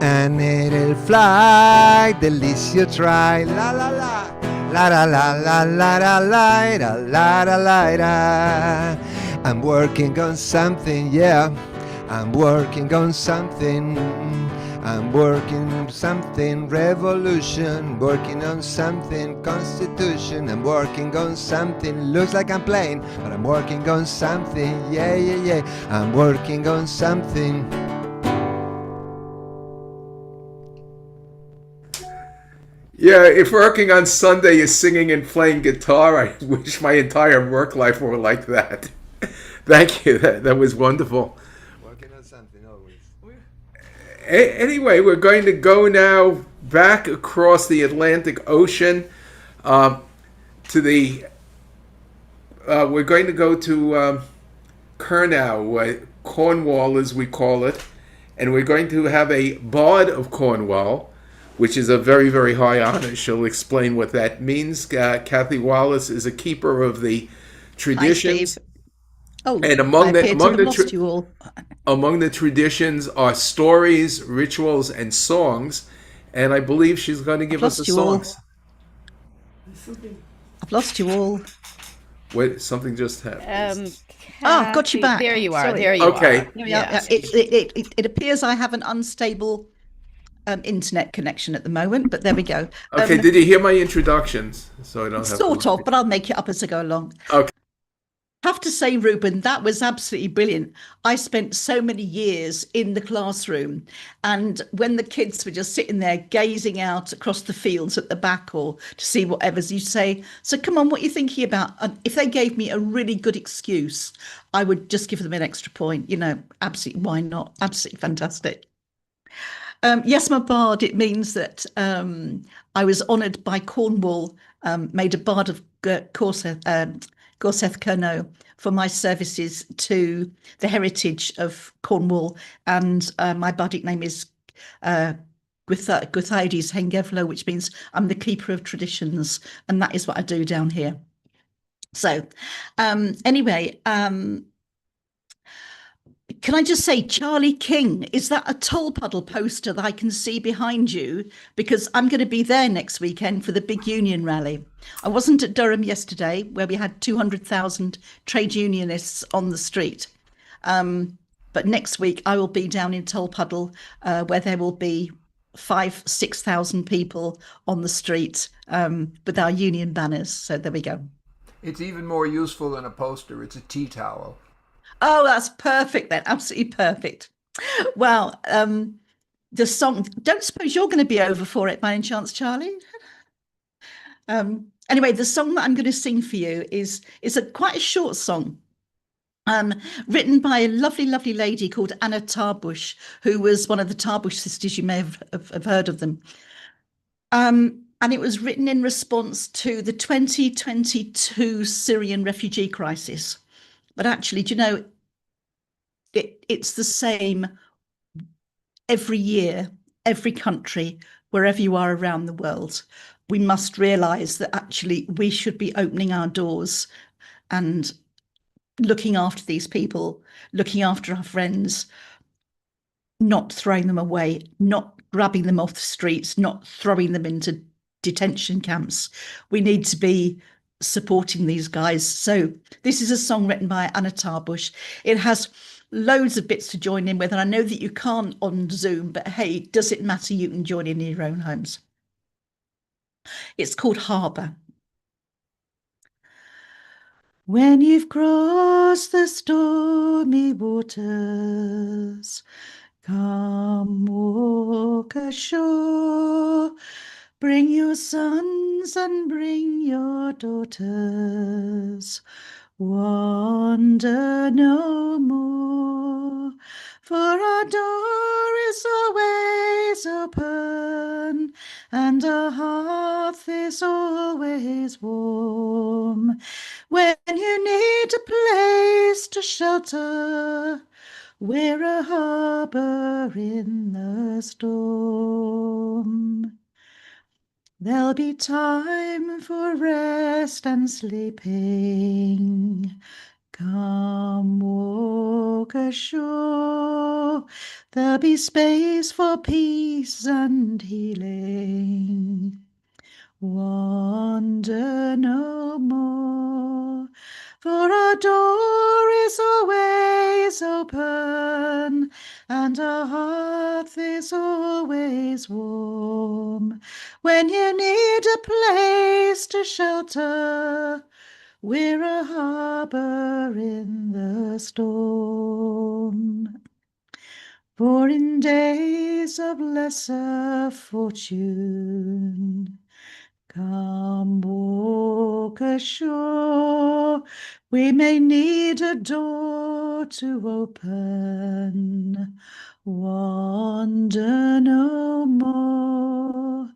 and it'll fly the least you try. La la la. La la la la la la la la la la la. I'm working on something, yeah. I'm working on something. I'm working on something, revolution. Working on something, constitution. I'm working on something, looks like I'm playing, but I'm working on something, yeah, yeah, yeah. I'm working on something. Yeah, if working on Sunday is singing and playing guitar, I wish my entire work life were like that. Thank you. That was wonderful. Working on something always. Anyway, we're going to go now back across the Atlantic Ocean we're going to go to Kurnow, Cornwall as we call it, and we're going to have a Bard of Cornwall, which is a very, very high honor. She'll explain what that means. Kathy Wallace is a keeper of the traditions. Hi, Steve. Oh, and among the traditions are stories, rituals, and songs. And I believe she's going to give us the songs. I've lost you all. Wait, something just happened. Got you back. There you are. Sorry. There you okay. are. Yeah. It appears I have an unstable internet connection at the moment, but there we go. Okay, did you hear my introductions? So I don't have Sort to of, but I'll make it up as I go along. Okay. Have to say, Ruben, that was absolutely brilliant. I spent so many years in the classroom, and when the kids were just sitting there gazing out across the fields at the back or to see whatever's, you say, so come on, what are you thinking about? And if they gave me a really good excuse, I would just give them an extra point. You know, absolutely, why not? Absolutely fantastic. Yes, my bard, it means that I was honoured by Cornwall, made a bard of Gorseth Kernow for my services to the heritage of Cornwall, and my bardic name is Gwythides Hengevlo, which means I'm the keeper of traditions, and that is what I do down here. So anyway, can I just say, Charlie King, is that a Toll Puddle poster that I can see behind you? Because I'm going to be there next weekend for the big union rally. I wasn't at Durham yesterday, where we had 200,000 trade unionists on the street. But next week, I will be down in Toll Puddle, where there will be 5,000-6,000 people on the street with our union banners. So there we go. It's even more useful than a poster. It's a tea towel. Oh, that's perfect then. Absolutely perfect. Well, the song, don't suppose you're going to be over for it by any chance, Charlie? Anyway, the song that I'm going to sing for you is quite a short song, written by a lovely, lovely lady called Anna Tarbush, who was one of the Tarbush sisters. You may have heard of them. And it was written in response to the 2022 Syrian refugee crisis. But actually, do you know, it's the same every year, every country, wherever you are around the world. We must realise that actually we should be opening our doors and looking after these people, looking after our friends, not throwing them away, not grabbing them off the streets, not throwing them into detention camps. We need to be supporting these guys. So this is a song written by Anna Tarbush. It has loads of bits to join in with, and I know that you can't on Zoom, but hey, does it matter? You can join in your own homes. It's called Harbour. When you've crossed the stormy waters, come walk ashore. Bring your sons and bring your daughters. Wander no more, for our door is always open, and our hearth is always warm. When you need a place to shelter, we're a harbour in the storm. There'll be time for rest and sleeping. Come walk ashore. There'll be space for peace and healing. Wander no more, for our door is always open, and our hearth is always warm. When you need a place to shelter, we're a harbour in the storm. For in days of lesser fortune, come walk ashore. We may need a door to open. Wander no more,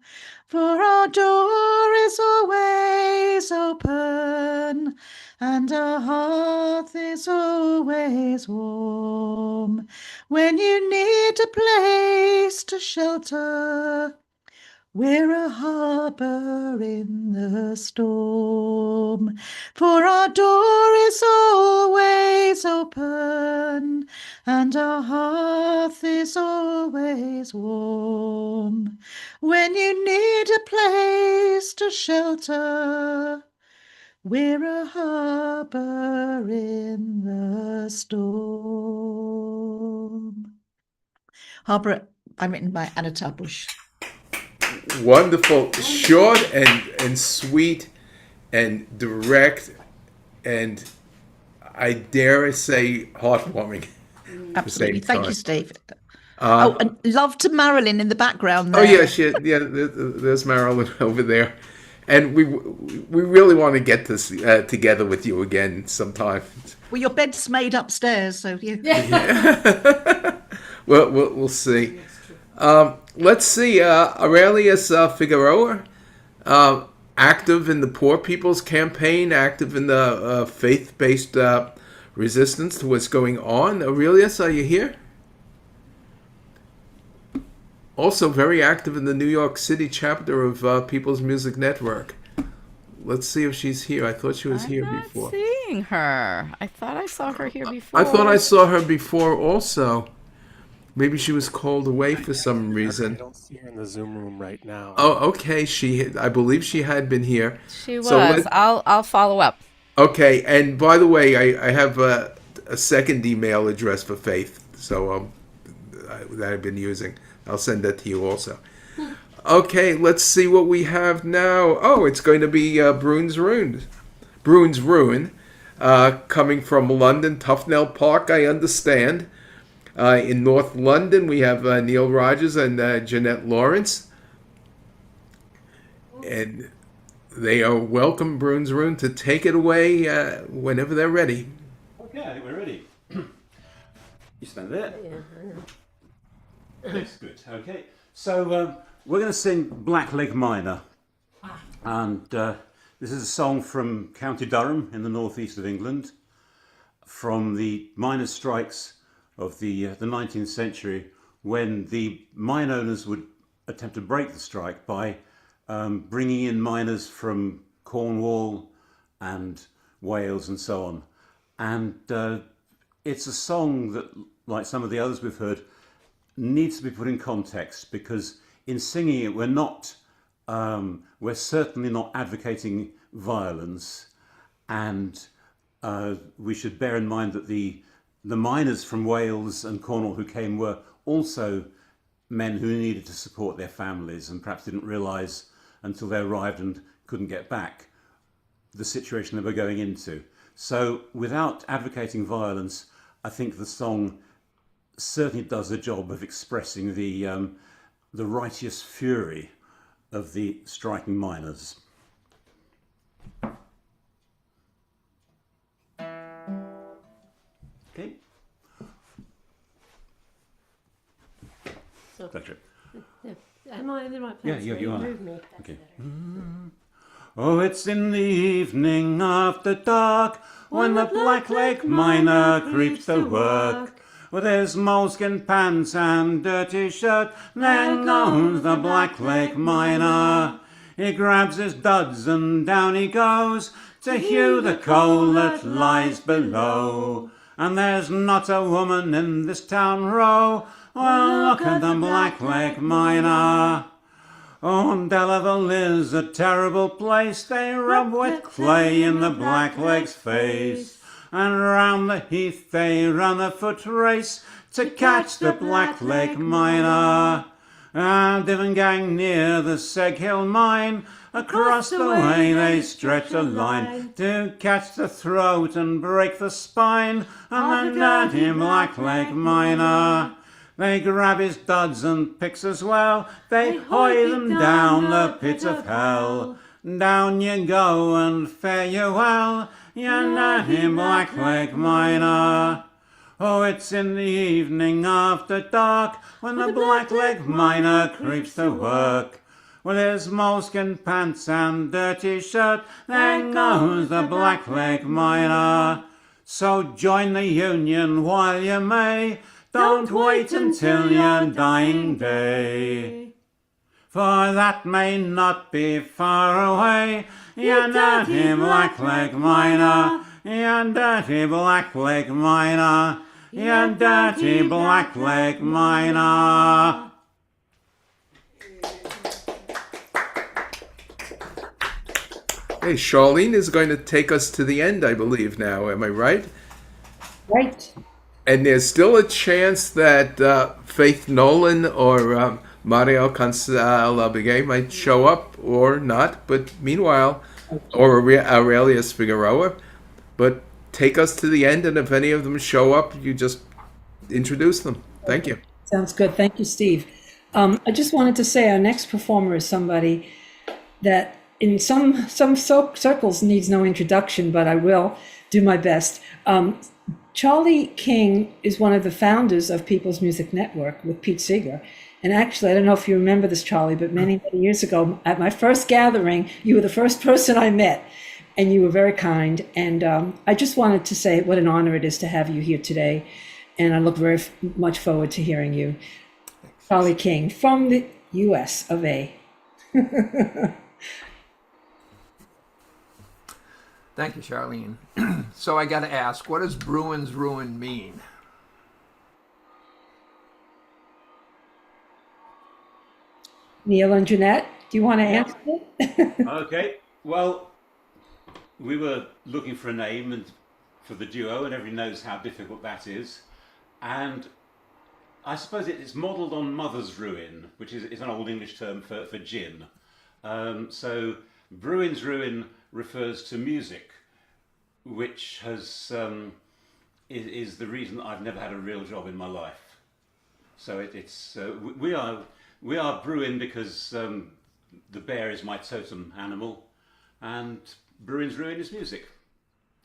for our door is always open, and our hearth is always warm. When you need a place to shelter, we're a harbour in the storm, for our door is always open, and our hearth is always warm. When you need a place to shelter, we're a harbour in the storm. Harbour I'm written by Anna Tarbush. Wonderful, short and sweet and direct, and I dare say heartwarming. Absolutely. Thank you, Steve. And love to Marilyn in the background there. Oh yeah, there's Marilyn over there, and we really want to get this together with you again sometime. Well, your bed's made upstairs, so you. Well, we'll see. Let's see. Aurelius Figueroa, active in the Poor People's Campaign, active in the faith-based resistance to what's going on. Aurelius, are you here? Also very active in the New York City chapter of People's Music Network. Let's see if she's here. I thought she was here before. I'm not seeing her. I thought I saw her here before. I thought I saw her before also. Maybe she was called away for some reason. I don't see her in the Zoom room right now. Oh, okay. I believe she had been here. She was. I'll follow up. Okay, and by the way, I have a second email address for Faith, so that I've been using. I'll send that to you also. Okay, let's see what we have now. Oh, it's going to be Bruin's Ruin, coming from London, Tufnell Park, I understand. In North London, we have Neil Rogers and Jeanette Lawrence. And they are welcome, Bruin's Ruin, to take it away whenever they're ready. Okay, I think we're ready. You stand there. Yeah, I know. That's good. Okay, so we're going to sing Blackleg Minor, and this is a song from County Durham in the northeast of England, from the miners' strikes of the 19th century, when the mine owners would attempt to break the strike by bringing in miners from Cornwall and Wales and so on. And it's a song that, like some of the others we've heard, needs to be put in context, because in singing it we're certainly not advocating violence, and we should bear in mind that the miners from Wales and Cornwall who came were also men who needed to support their families and perhaps didn't realise until they arrived and couldn't get back the situation they were going into. So without advocating violence, I think the song certainly does the job of expressing the righteous fury of the striking miners. Okay. So, Gotcha. am I in the right place? Yeah, you are. Move me. Okay. Oh, it's in the evening after dark, when the blackleg miner creeps to work. With his moleskin pants and dirty shirt, there goes the blackleg miner. He grabs his duds and down he goes to hew the coal that lies below. And there's not a woman in this town row. Well, look at the blackleg miner. Oh, Delaval is a terrible place. They rub wet clay in the blackleg's face. And round the heath they run a foot race to catch the blackleg miner. And Divan near the Seg Hill mine, across the way they stretch a line to catch the throat and break the spine of the dirty blackleg miner. They grab his duds and picks as well, they hoy them down the pit of hell. Down you go and fare you well, you dirty blackleg miner. Oh, it's in the evening after dark, when the blackleg miner creeps to work. With his moleskin pants and dirty shirt, there goes the blackleg miner. So join the union while you may, don't wait until your dying day. For that may not be far away, you dirty blackleg miner, you dirty blackleg miner, you dirty blackleg miner. Hey, Sharleen is going to take us to the end, I believe, now. Am I right? Right. And there's still a chance that Faith Nolan or Mario Cancel-Bigay might show up or not, but meanwhile, or Aurelius Figueroa. But take us to the end, and if any of them show up, you just introduce them. Thank you. Sounds good. Thank you, Steve. I just wanted to say our next performer is somebody that in some circles needs no introduction, but I will do my best. Charlie King is one of the founders of People's Music Network with Pete Seeger. And actually, I don't know if you remember this, Charlie, but many, many years ago, at my first gathering, you were the first person I met, and you were very kind. And I just wanted to say what an honor it is to have you here today. And I look very much forward to hearing you. Charlie King from the US of A. Thank you, Sharleen. So I got to ask, what does Bruin's Ruin mean? Neil and Jeanette, do you want to answer it? Okay. Well, we were looking for a name and for the duo, and everyone knows how difficult that is. And I suppose it's modelled on Mother's Ruin, which is an Old English term for gin. So Bruin's Ruin refers to music, which has is the reason I've never had a real job in my life. So we are Bruin because the bear is my totem animal, and Bruin's Ruin is music.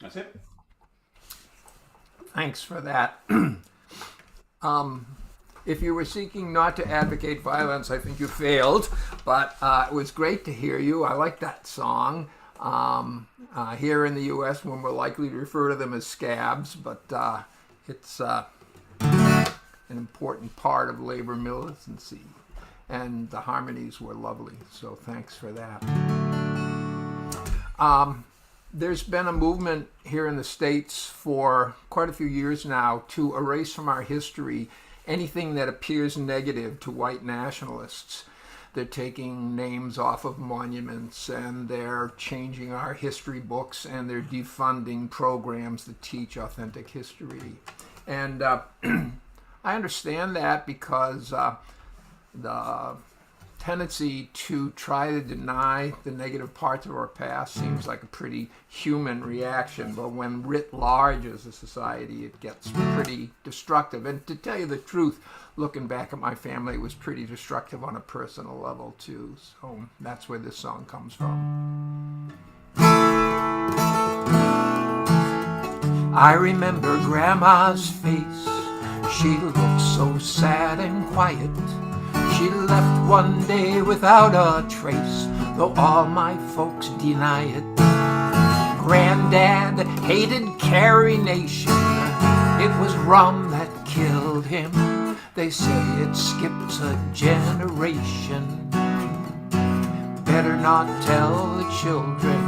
That's it. Thanks for that. If you were seeking not to advocate violence, I think you failed, but it was great to hear you. I like that song. Here in the U.S., when we're likely to refer to them as scabs, but it's an important part of labor militancy, and the harmonies were lovely, so thanks for that. There's been a movement here in the States for quite a few years now to erase from our history anything that appears negative to white nationalists. They're taking names off of monuments, and they're changing our history books, and they're defunding programs that teach authentic history. And I understand that because the tendency to try to deny the negative parts of our past seems like a pretty human reaction, but when writ large as a society, it gets pretty destructive. And to tell you the truth, looking back at my family, it was pretty destructive on a personal level too. So that's where this song comes from. I remember Grandma's face. She looked so sad and quiet. She left one day without a trace, though all my folks deny it. Granddad hated Carrie Nation. It was rum that killed him. They say it skips a generation. Better not tell the children.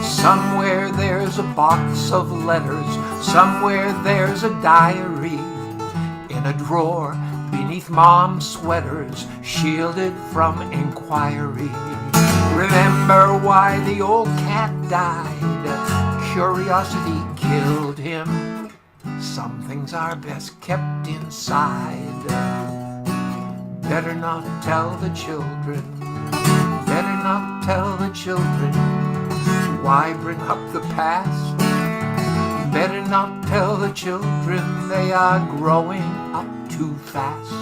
Somewhere there's a box of letters. Somewhere there's a diary in a drawer beneath Mom's sweaters, shielded from inquiry. Remember why the old cat died? Curiosity killed him. Some things are best kept inside. Better not tell the children. Better not tell the children. Why bring up the past? Better not tell the children. They are growing up too fast.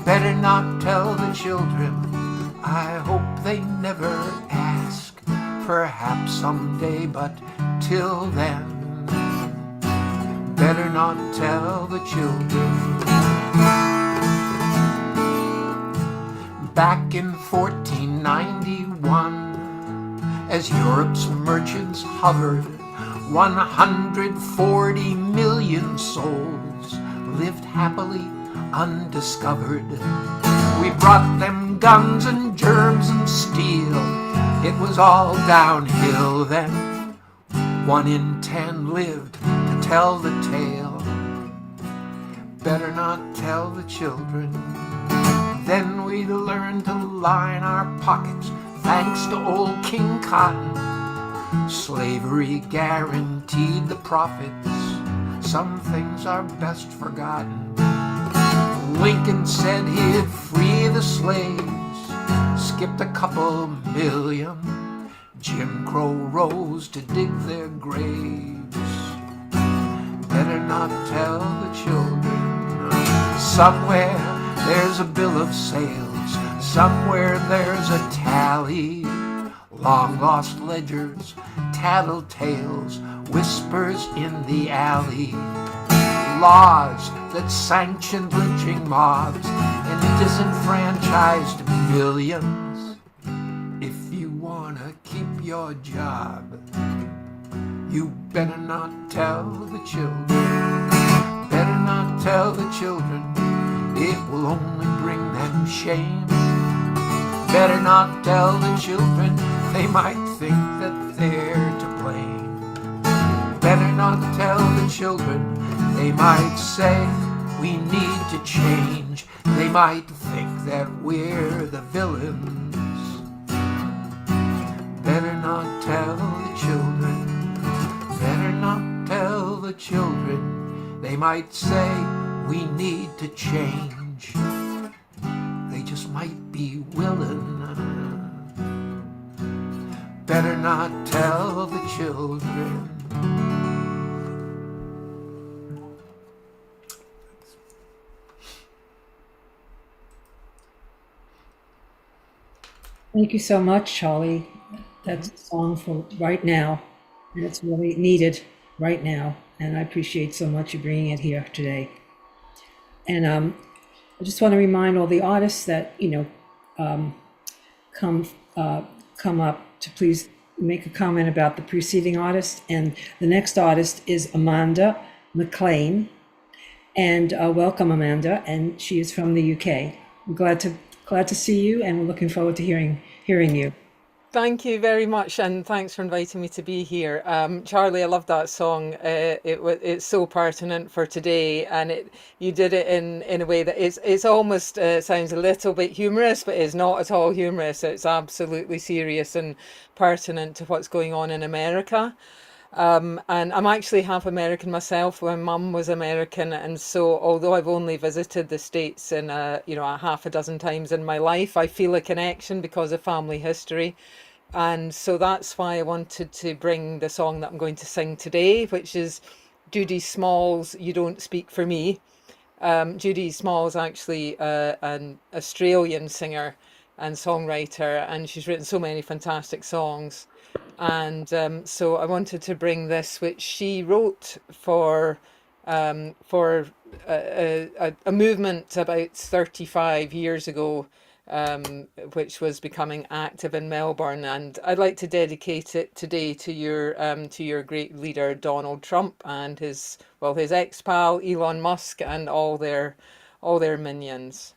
Better not tell the children. I hope they never ask. Perhaps someday, but till then, better not tell the children. Back in 1491, as Europe's merchants hovered, 140 million souls lived happily undiscovered. We brought them guns and germs and steel. It was all downhill then. 1 in 10 lived to tell the tale. Better not tell the children. Then we learned to line our pockets thanks to old King Cotton. Slavery guaranteed the profits. Some things are best forgotten. Lincoln said he'd free the slaves, skipped a couple million. Jim Crow rose to dig their graves. Better not tell the children. Somewhere there's a bill of sales. Somewhere there's a tally. Long lost ledgers, tattletales, whispers in the alley. Laws that sanctioned lynching mobs and disenfranchised millions. If you wanna keep your job, you better not tell the children. Better not tell the children. It will only bring them shame. Better not tell the children. They might think that they're to blame. Better not tell the children. They might say we need to change. They might think that we're the villains. Better not tell the children. Better not tell the children. They might say we need to change. They just might be willing. Better not tell the children. Thank you so much, Charlie. That's a song for right now, and it's really needed right now. And I appreciate so much you bringing it here today. And I just want to remind all the artists that come up to please make a comment about the preceding artist. And the next artist is Amanda McLean. And welcome, Amanda. And she is from the UK. I'm glad to see you, and we're looking forward to hearing you. Thank you very much, and thanks for inviting me to be here. Charlie, I love that song. It's so pertinent for today, and you did it in a way that it's almost sounds a little bit humorous, but it's not at all humorous. It's absolutely serious and pertinent to what's going on in America. And I'm actually half American myself. My mum was American, and so although I've only visited the States in a half a dozen times in my life, I feel a connection because of family history. And so that's why I wanted to bring the song that I'm going to sing today, which is Judy Small's You Don't Speak for Me. Judy Small's actually an Australian singer and songwriter, and she's written so many fantastic songs. And so I wanted to bring this, which she wrote for a movement about 35 years ago, which was becoming active in Melbourne. And I'd like to dedicate it today to your great leader Donald Trump and his ex-pal Elon Musk and all their minions.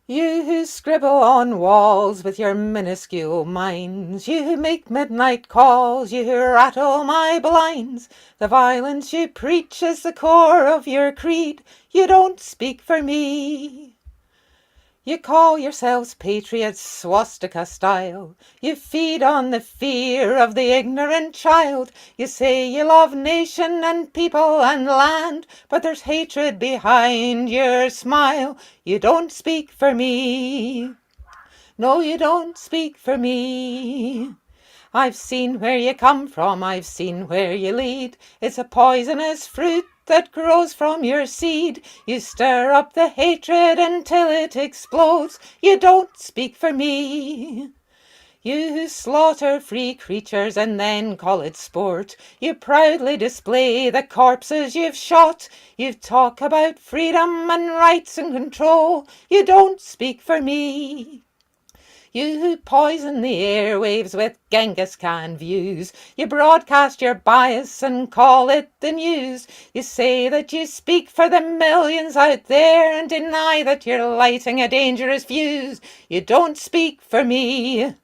You who scribble on walls with your minuscule minds, you who make midnight calls, you who rattle my blinds, the violence you preach is the core of your creed, you don't speak for me. You call yourselves patriots swastika style, you feed on the fear of the ignorant child, you say you love nation and people and land, but there's hatred behind your smile, you don't speak for me. No, you don't speak for me. I've seen where you come from, I've seen where you lead, it's a poisonous fruit that grows from your seed. You stir up the hatred until it explodes. You don't speak for me. You who slaughter free creatures and then call it sport. You proudly display the corpses you've shot. You talk about freedom and rights and control. You don't speak for me. You who poison the airwaves with Genghis Khan views. You broadcast your bias and call it the news. You say that you speak for the millions out there and deny that you're lighting a dangerous fuse. You don't speak for me.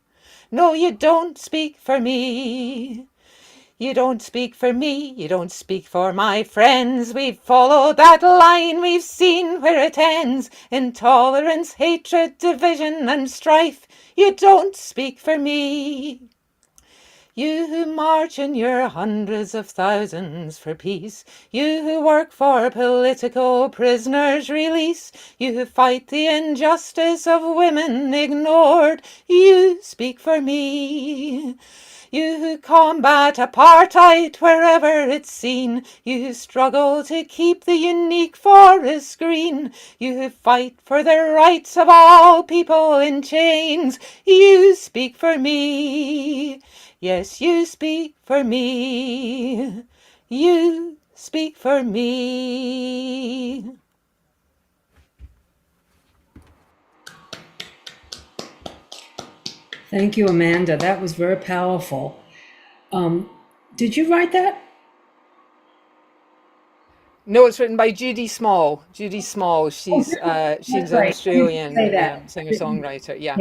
No, you don't speak for me. You don't speak for me, you don't speak for my friends. We've followed that line, we've seen where it ends. Intolerance, hatred, division and strife. You don't speak for me. You who march in your hundreds of thousands for peace. You who work for political prisoners' release. You who fight the injustice of women ignored. You speak for me. You who combat apartheid wherever it's seen. You who struggle to keep the unique forests green. You who fight for the rights of all people in chains. You speak for me. Yes, you speak for me. You speak for me. Thank you, Amanda. That was very powerful. Did you write that? No, it's written by Judy Small. Judy Small. She's an Australian singer-songwriter. Yeah.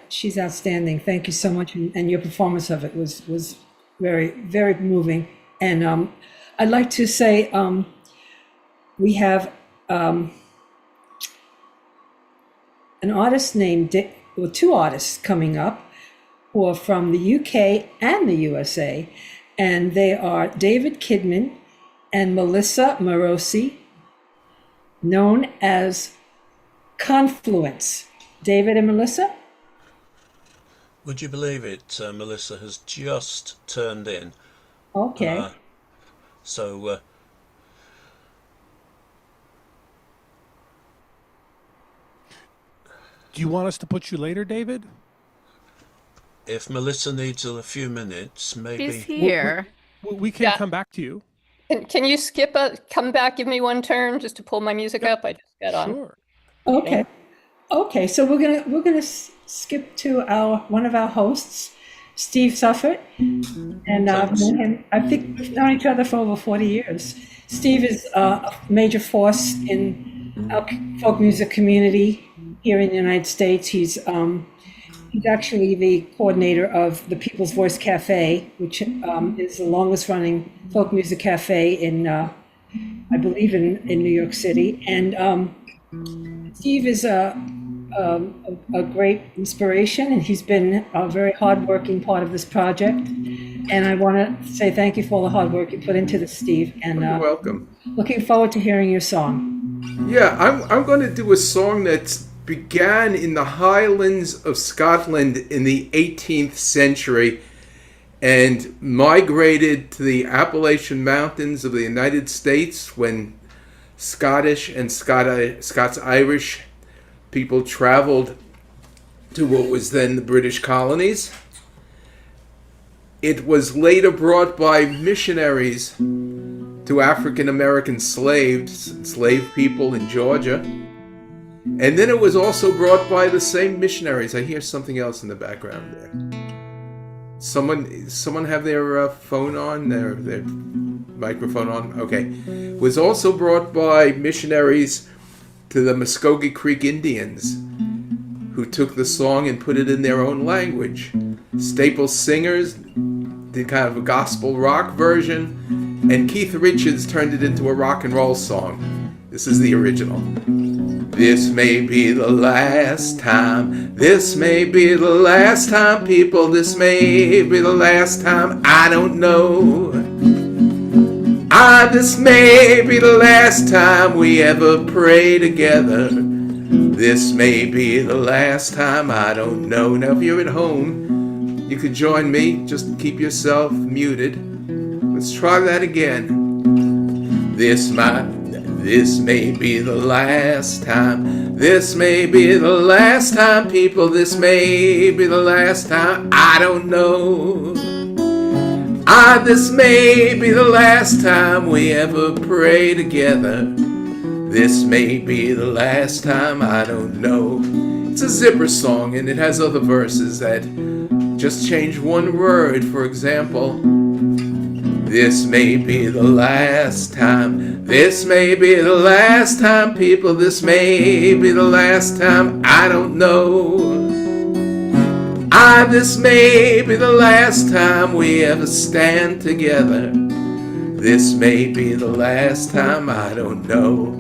She's outstanding. Thank you so much, and your performance of it was very, very moving. And I'd like to say we have an artist named two artists coming up who are from the UK and the USA, and they are David Kidman and Melissa Morosi, known as Confluence. David and Melissa? Would you believe it? Melissa has just turned in. Okay. So do you want us to put you later, David? if Melissa needs a few minutes, maybe. She's here. We can come back to you. Can you come back, give me one turn just to pull my music up? I just got on. Sure. Okay. Okay, so we're gonna skip to one of our hosts, Steve Suffert, and I've known him. I think we've known each other for over 40 years. Steve is a major force in our folk music community here in the United States. He's actually the coordinator of the People's Voice Cafe, which is the longest running folk music cafe in, I believe, in New York City. And Steve is a great inspiration, and he's been a very hardworking part of this project. And I want to say thank you for all the hard work you put into this, Steve. And you're welcome. Looking forward to hearing your song. Yeah, I'm going to do a song that began in the Highlands of Scotland in the 18th century and migrated to the Appalachian Mountains of the United States when Scottish and Scots-Irish people traveled to what was then the British colonies. It was later brought by missionaries to African American slave people in Georgia. And then it was also brought by the same missionaries. I hear something else in the background there. Someone have their phone on, their microphone on? Okay. It was also brought by missionaries to the Muskogee Creek Indians, who took the song and put it in their own language. Staple Singers did kind of a gospel rock version, and Keith Richards turned it into a rock and roll song. This is the original. This may be the last time. This may be the last time, people. This may be the last time. I don't know. This may be the last time we ever pray together. This may be the last time. I don't know. Now, if you're at home, you could join me. Just keep yourself muted. Let's try that again. This may be the last time. This may be the last time, people. This may be the last time. I don't know. This may be the last time we ever pray together. This may be the last time. I don't know. It's a zipper song, and it has other verses that just change one word. For example, this may be the last time. This may be the last time, people. This may be the last time. I don't know. This may be the last time we ever stand together. This may be the last time. I don't know.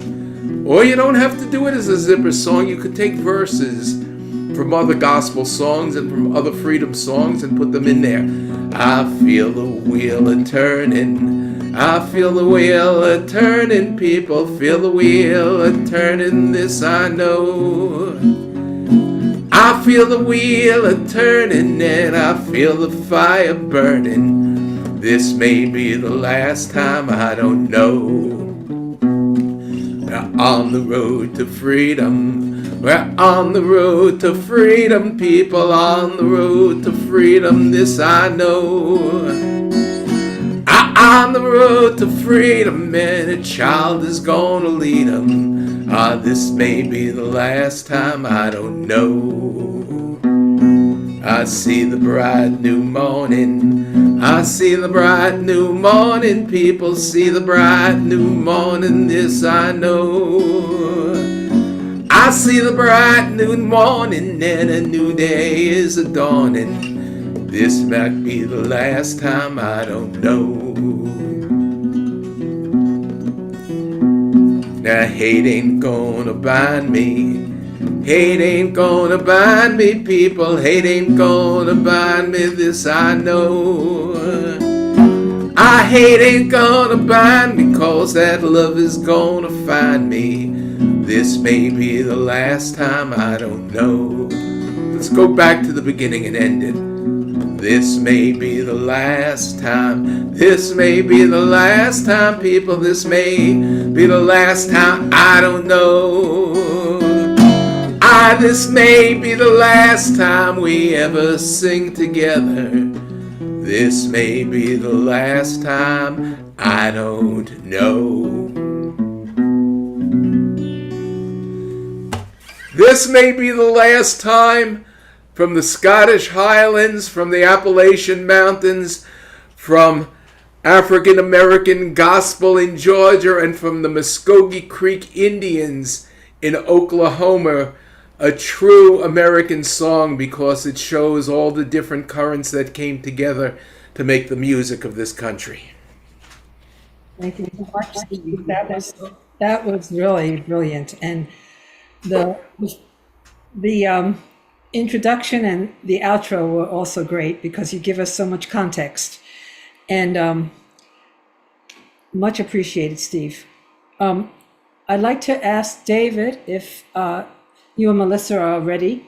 Or you don't have to do it as a zipper song. You could take verses from other gospel songs and from other freedom songs and put them in there. I feel the wheel a-turning. I feel the wheel a-turning. People feel the wheel a-turning. This I know. I feel the wheel a-turning and I feel the fire burning. This may be the last time, I don't know. We're on the road to freedom. We're on the road to freedom. People on the road to freedom. This I know. On the road to freedom, and a child is gonna lead them. This may be the last time, I don't know. I see the bright new morning. I see the bright new morning. People see the bright new morning. This I know. I see the bright new morning, and a new day is a-dawning. This might be the last time, I don't know. Now hate ain't gonna bind me. Hate ain't gonna bind me, people. Hate ain't gonna bind me, this I know. Hate ain't gonna bind me, 'cause that love is gonna find me. This may be the last time, I don't know. Let's go back to the beginning and end it. This may be the last time. This may be the last time, people. This may be the last time, I don't know. This may be the last time we ever sing together. This may be the last time, I don't know. This may be the last time. From the Scottish Highlands, from the Appalachian Mountains, from African American gospel in Georgia, and from the Muskogee Creek Indians in Oklahoma, a true American song, because it shows all the different currents that came together to make the music of this country. Thank you so much, Steve. That was really brilliant, and the introduction and the outro were also great because you give us so much context, and much appreciated, Steve. I'd like to ask David if you and Melissa are ready.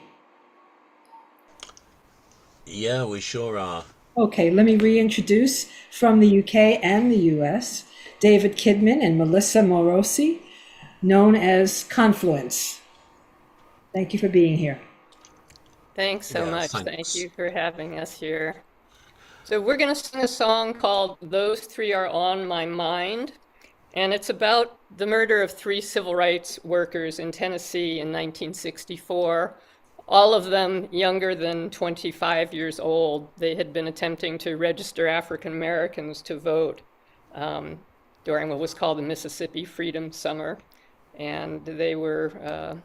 Yeah, we sure are. Okay, let me reintroduce from the UK and the US, David Kidman and Melissa Morosi, known as Confluence. Thank you for being here. Thanks so much. Thanks. Thank you for having us here. So we're going to sing a song called Those Three Are On My Mind. And it's about the murder of 3 civil rights workers in Tennessee in 1964, all of them younger than 25 years old. They had been attempting to register African Americans to vote during what was called the Mississippi Freedom Summer. And they were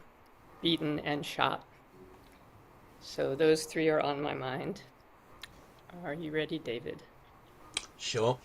beaten and shot. So those 3 are on my mind. Are you ready, David? Sure.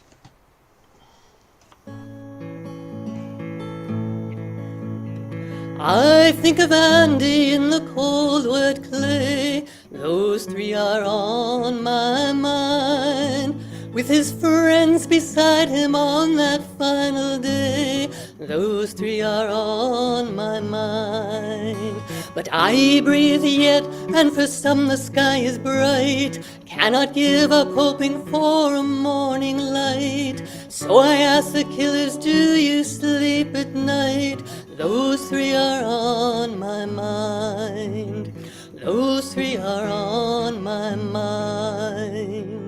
I think of Andy in the cold wet clay. Those 3 are on my mind. With his friends beside him on that final day. Those 3 are on my mind. But I breathe yet, and for some the sky is bright. Cannot give up hoping for a morning light. So I ask the killers, do you sleep at night? Those 3 are on my mind. Those 3 are on my mind.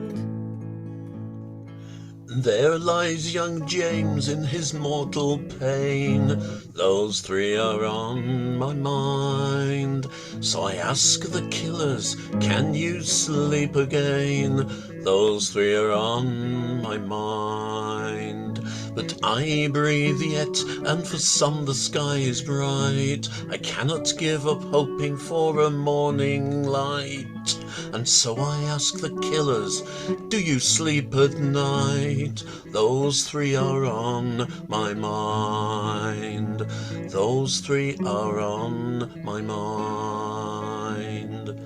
There lies young James in his mortal pain. Those 3 are on my mind. So I ask the killers, can you sleep again? Those 3 are on my mind. But I breathe yet, and for some the sky is bright. I cannot give up hoping for a morning light. And so I ask the killers, do you sleep at night? Those three are on my mind. Those three are on my mind.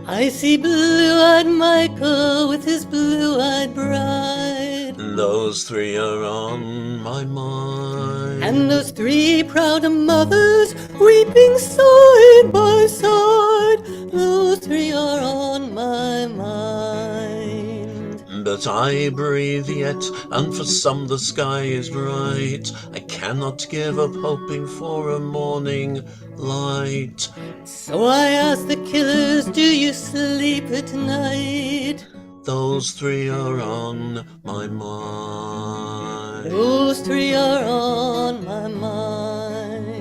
I see blue-eyed Michael with his blue-eyed bride. Those three are on my mind. And those three proud mothers weeping side by side. Those three are on my mind. But I breathe yet, and for some the sky is bright. I cannot give up hoping for a morning light. So I ask the killers, do you sleep at night? Those three are on my mind. Those three are on my mind.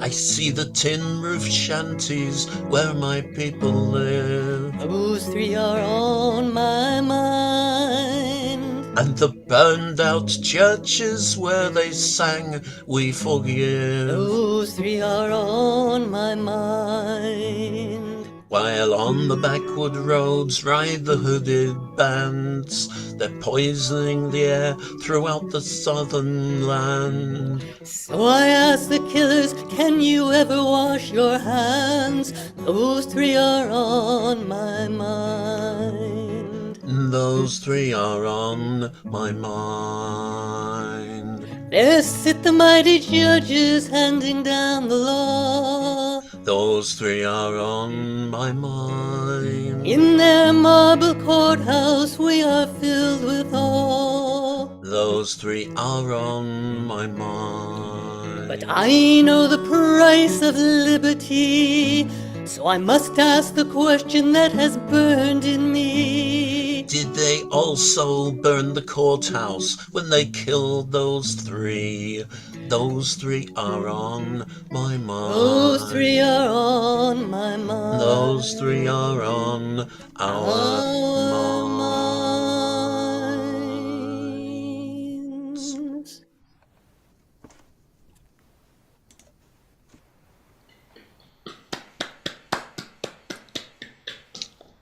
I see the tin roof shanties where my people live. Those three are on my mind. And the burned out churches where they sang, we forgive. Those three are on my mind. While on the backwood roads ride the hooded bands, they're poisoning the air throughout the southern land. So I ask the killers, can you ever wash your hands? Those three are on my mind. Those three are on my mind. There sit the mighty judges handing down the law. Those three are on my mind. In their marble courthouse we are filled with awe. Those three are on my mind. But I know the price of liberty, so I must ask the question that has burned in me. Did they also burn the courthouse when they killed those three? Those three are on my mind. Those three are on my mind. Those three are on our minds.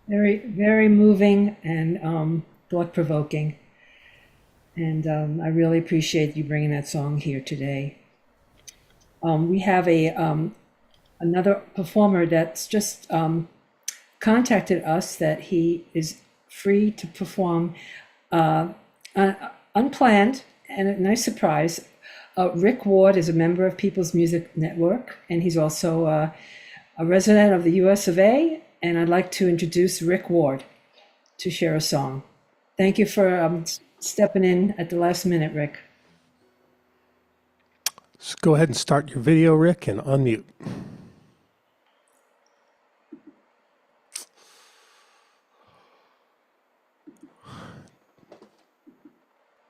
Very, very moving and thought-provoking. And I really appreciate you bringing that song here today. We have another performer that's just contacted us that he is free to perform unplanned and a nice surprise. Rick Ward is a member of People's Music Network, and he's also a resident of the US of A. And I'd like to introduce Rick Ward to share a song. Thank you for stepping in at the last minute, Rick. Just go ahead and start your video, Rick, and unmute.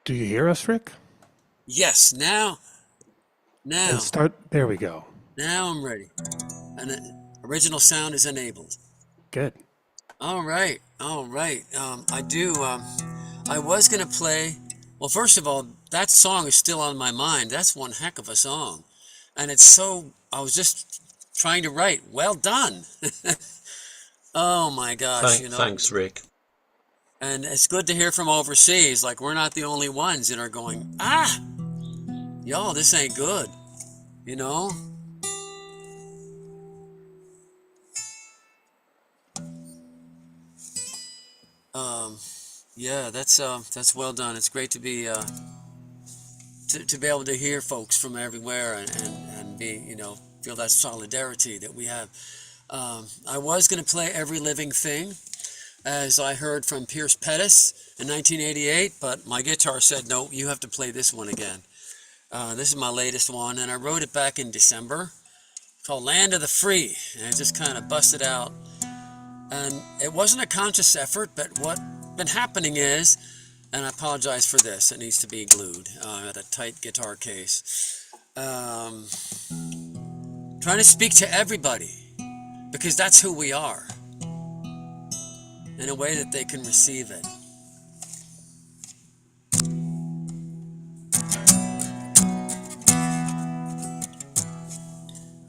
Do you hear us, Rick? Yes, now. And start, there we go. Now I'm ready. And the original sound is enabled. Good. All right. I was going to play, well, first of all, that song is still on my mind. That's one heck of a song. And I was just trying to write, well done. Oh my gosh. Thanks, Rick. And it's good to hear from overseas. Like, we're not the only ones that are going, y'all, this ain't good. You know? Yeah, that's well done. It's great to be to be able to hear folks from everywhere and be, feel that solidarity that we have. I was going to play Every Living Thing, as I heard from Pierce Pettis in 1988, but my guitar said, no, you have to play this one again. This is my latest one, and I wrote it back in December, called Land of the Free, and I just kind of busted out. And it wasn't a conscious effort, but what been happening is, and I apologize for this, it needs to be glued at a tight guitar case. Trying to speak to everybody, because that's who we are, in a way that they can receive it.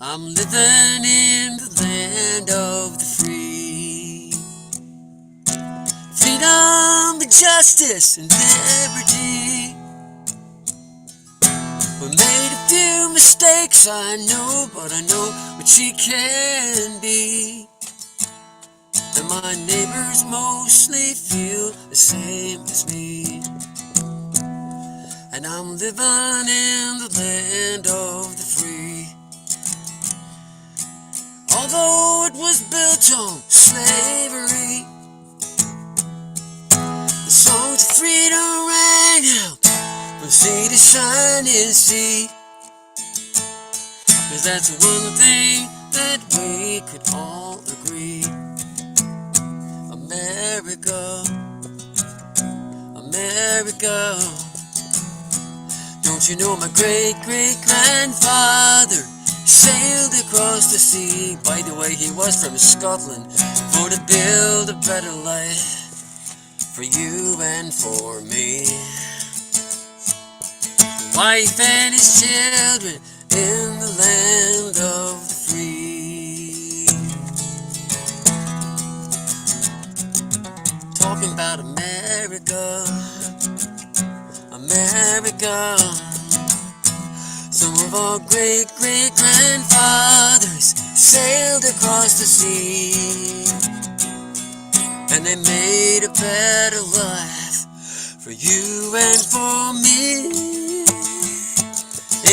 I'm living in the land justice and liberty. We made a few mistakes, I know, but I know what she can be. And my neighbors mostly feel the same as me. And I'm living in the land of the free. Although it was built on slavery, the songs of freedom rang out from sea to shining sea. 'Cause that's one thing that we could all agree. America, America. Don't you know my great-great-grandfather sailed across the sea? By the way, he was from Scotland for to build a better life for you and for me. Wife and his children in the land of the free. Talking about America, America. Some of our great-great-grandfathers sailed across the sea, and they made a better life for you and for me.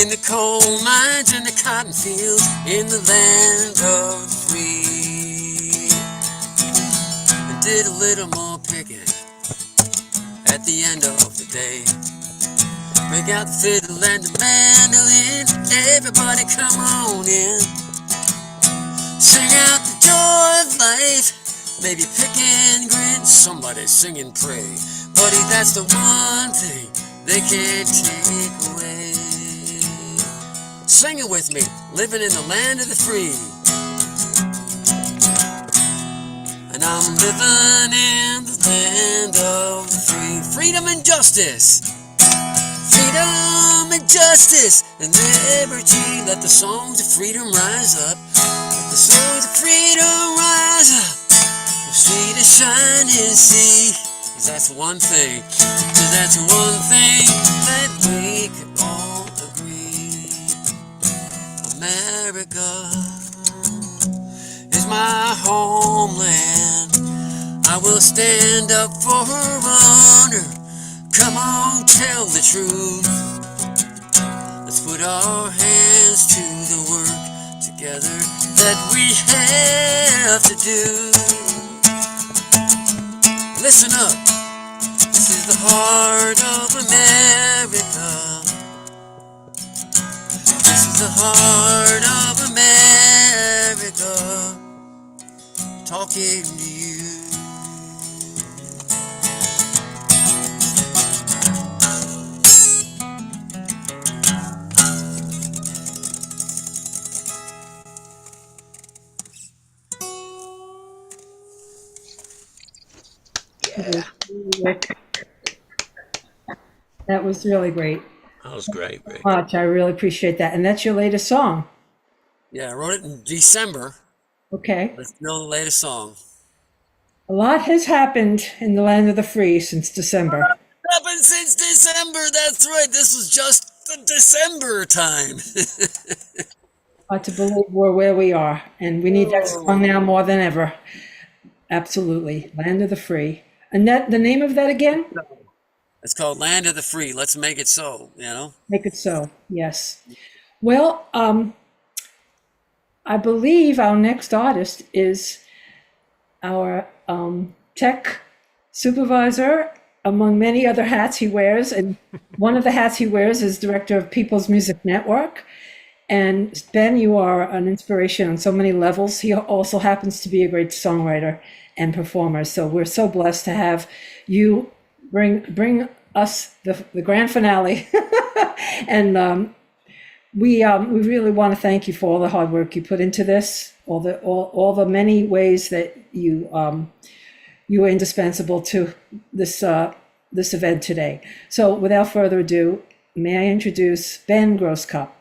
In the coal mines and the cotton fields, in the land of the free. And did a little more picking at the end of the day. Break out the fiddle and the mandolin, everybody come on in. Sing out the joy of life, maybe pick and grin, somebody sing and pray. Buddy, that's the one thing they can't take away. Sing it with me, living in the land of the free. And I'm living in the land of the free. Freedom and justice. Freedom and justice and liberty. Let the songs of freedom rise up. Let the songs of freedom rise up. From sea to shining sea. 'Cause that's one thing. 'Cause that's one thing that we could all agree. America is my homeland. I will stand up for her honor. Come on, tell the truth. Let's put our hands to the work together that we have to do. Listen up. This is the heart of America. This is the heart of America. Talking to you. That was really great. That was great. Much. I really appreciate that. And that's your latest song. Yeah, I wrote it in December. Okay. It's still the latest song. A lot has happened in the land of the free since December. Happened since December. That's right. This was just the December time. Hard to believe we're where we are. And we need that song now more than ever. Absolutely. Land of the free. And that the name of that again? It's called Land of the Free. Let's make it so, you know? Make it so, yes. Well, I believe our next artist is our tech supervisor, among many other hats he wears. And one of the hats he wears is director of People's Music Network. And Ben, you are an inspiration on so many levels. He also happens to be a great songwriter and performer. So we're so blessed to have you bring us the grand finale. And we really want to thank you for all the hard work you put into this, all the many ways that you were indispensable to this event today. So without further ado, may I introduce Ben Grosscup.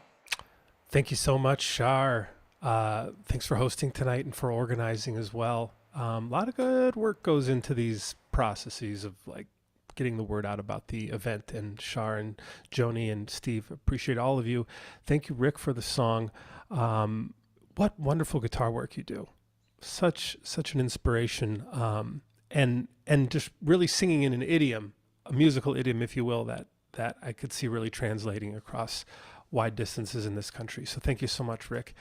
Thank you so much, Shar. Thanks for hosting tonight and for organizing as well. A lot of good work goes into these processes of like getting the word out about the event. And Shar and Joanie and Steve, appreciate all of you. Thank you, Rick, for the song. What wonderful guitar work you do. Such an inspiration. And just really singing in an idiom, a musical idiom, if you will, that I could see really translating across wide distances in this country. So thank you so much, Rick.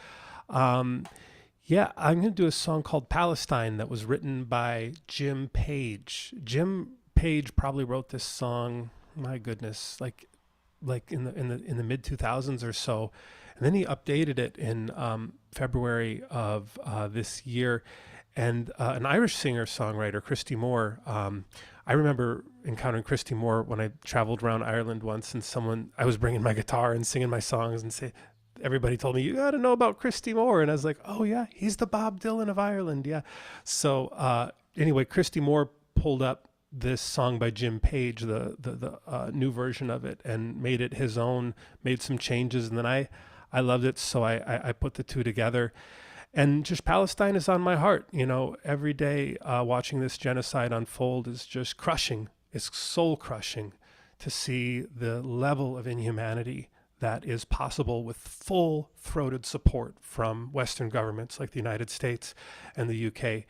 Yeah, I'm going to do a song called Palestine that was written by Jim Page. Jim Page probably wrote this song, my goodness, like in the mid 2000s or so. And then he updated it in February of this year. And an Irish singer-songwriter, Christy Moore, I remember encountering Christy Moore when I traveled around Ireland once, and I was bringing my guitar and singing my songs, and everybody told me, you got to know about Christy Moore. And I was like, oh yeah, he's the Bob Dylan of Ireland. Yeah. So anyway, Christy Moore pulled up this song by Jim Page, the new version of it, and made it his own, made some changes. And then I loved it. So I put the two together. And just Palestine is on my heart. You know, every day watching this genocide unfold is just crushing. It's soul crushing to see the level of inhumanity that is possible with full-throated support from Western governments like the United States and the UK.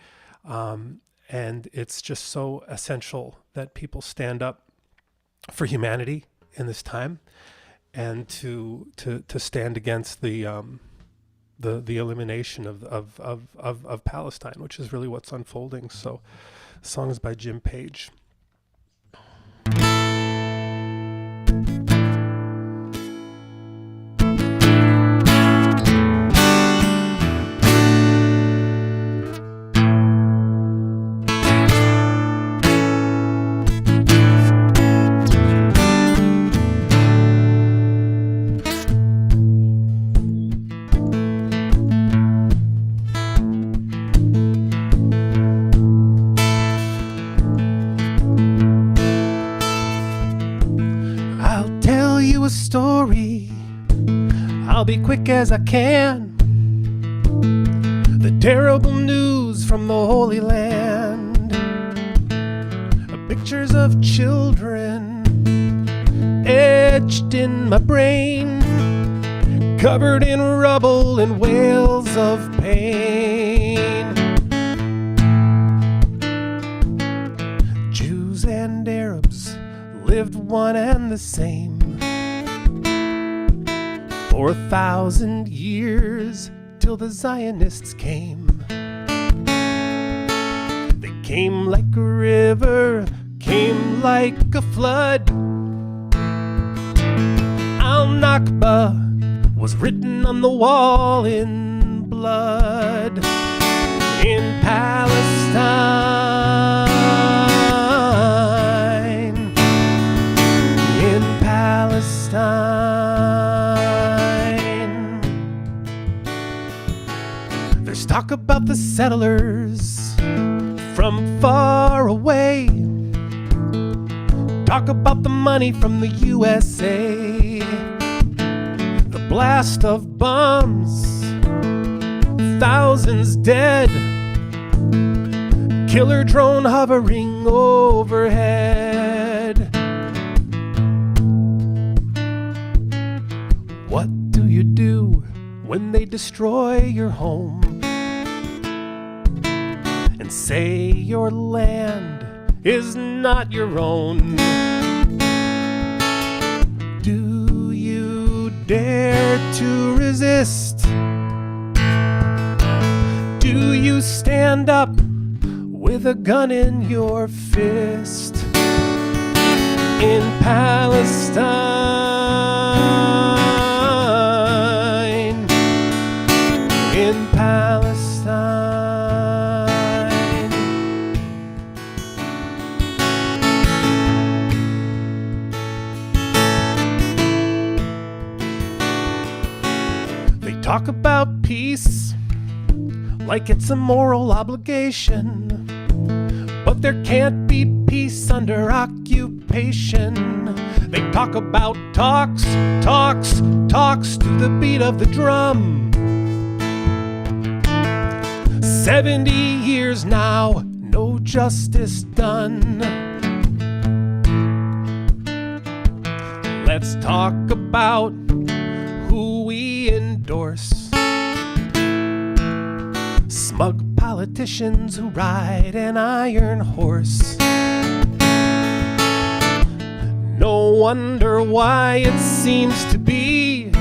And it's just so essential that people stand up for humanity in this time, and to stand against the elimination of Palestine, which is really what's unfolding. So, the song is by Jim Page. I'll be quick as I can. The terrible news from the Holy Land. Pictures of children etched in my brain, covered in rubble and wails of pain. Jews and Arabs lived one and the same for 1,000 years, till the Zionists came. They came like a river, came like a flood. Al-Nakba was written on the wall in blood. In Palestine, in Palestine. There's talk about the settlers from far away. Talk about the money from the USA. The blast of bombs, thousands dead. Killer drone hovering overhead. What do you do when they destroy your home and say your land is not your own? Do you dare to resist? Do you stand up with a gun in your fist? In Palestine, in Palestine. They talk about peace like it's a moral obligation, but there can't be peace under occupation. They talk about talks, talks, talks to the beat of the drum. 70 years now, no justice done. Let's talk about who we endorse. Smug politicians who ride an iron horse. No wonder why it seems to be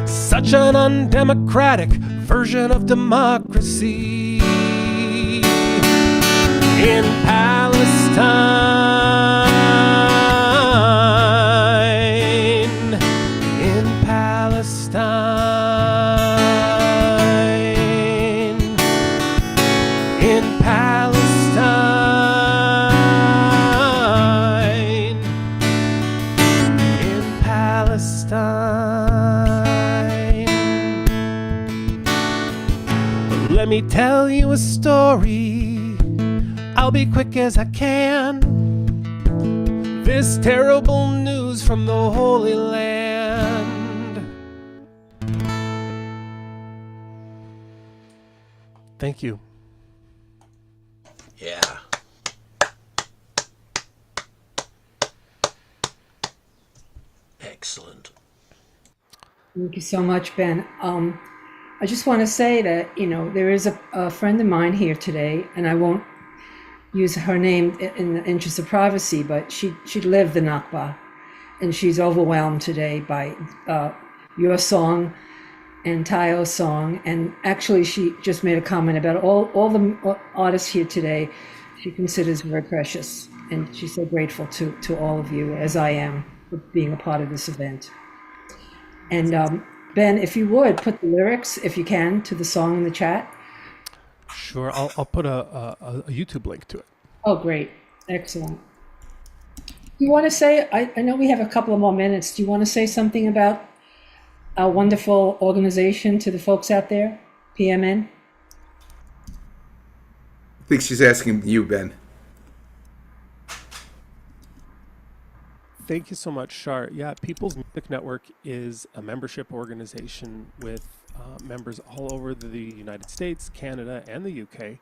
such an undemocratic version of democracy in Palestine. In Palestine. In Palestine. In Palestine. Let me tell you a story. I'll be quick as I can. This terrible news from the Holy Land. Thank you. Yeah. Excellent. Thank you so much, Ben. I just want to say that, there is a friend of mine here today, and I won't use her name in the interest of privacy, but she lived the Nakba, and she's overwhelmed today by your song and Tayo's song. And actually, she just made a comment about all the artists here today she considers very precious, and she's so grateful to all of you, as I am, for being a part of this event. And Ben, if you would, put the lyrics, if you can, to the song in the chat. Sure, I'll put a YouTube link to it. Oh, great. Excellent. Do you want to say, I know we have a couple of more minutes. Do you want to say something about our wonderful organization to the folks out there, PMN? I think she's asking you, Ben. Thank you so much, Shar. Yeah, People's Music Network is a membership organization with members all over the United States, Canada, and the UK.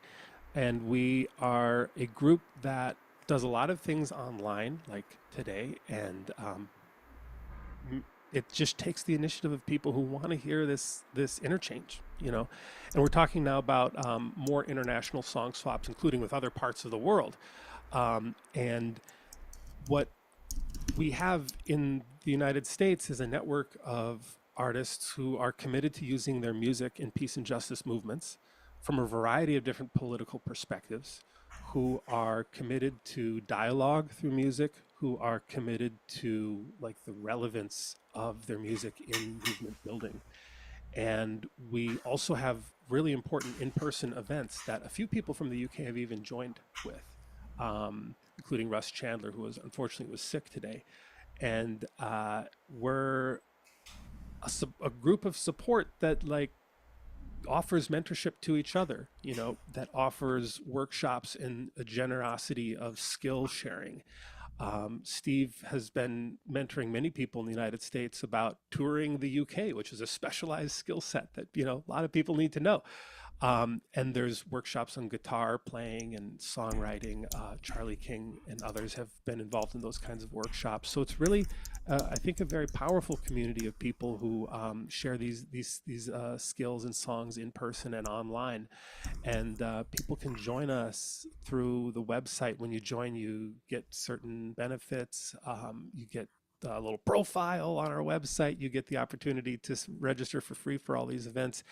And we are a group that does a lot of things online, like today. And it just takes the initiative of people who want to hear this interchange, And we're talking now about more international song swaps, including with other parts of the world. And what we have in the United States is a network of artists who are committed to using their music in peace and justice movements from a variety of different political perspectives, who are committed to dialogue through music, who are committed to the relevance of their music in movement building. And we also have really important in-person events that a few people from the UK have even joined with, including Russ Chandler, who unfortunately was sick today. And we're a group of support that offers mentorship to each other, that offers workshops and a generosity of skill sharing. Steve has been mentoring many people in the United States about touring the UK, which is a specialized skill set that, a lot of people need to know. And there's workshops on guitar playing and songwriting. Charlie King and others have been involved in those kinds of workshops. So it's really, I think, a very powerful community of people who share these skills and songs in person and online. And people can join us through the website. When you join, you get certain benefits. You get a little profile on our website. You get the opportunity to register for free for all these events.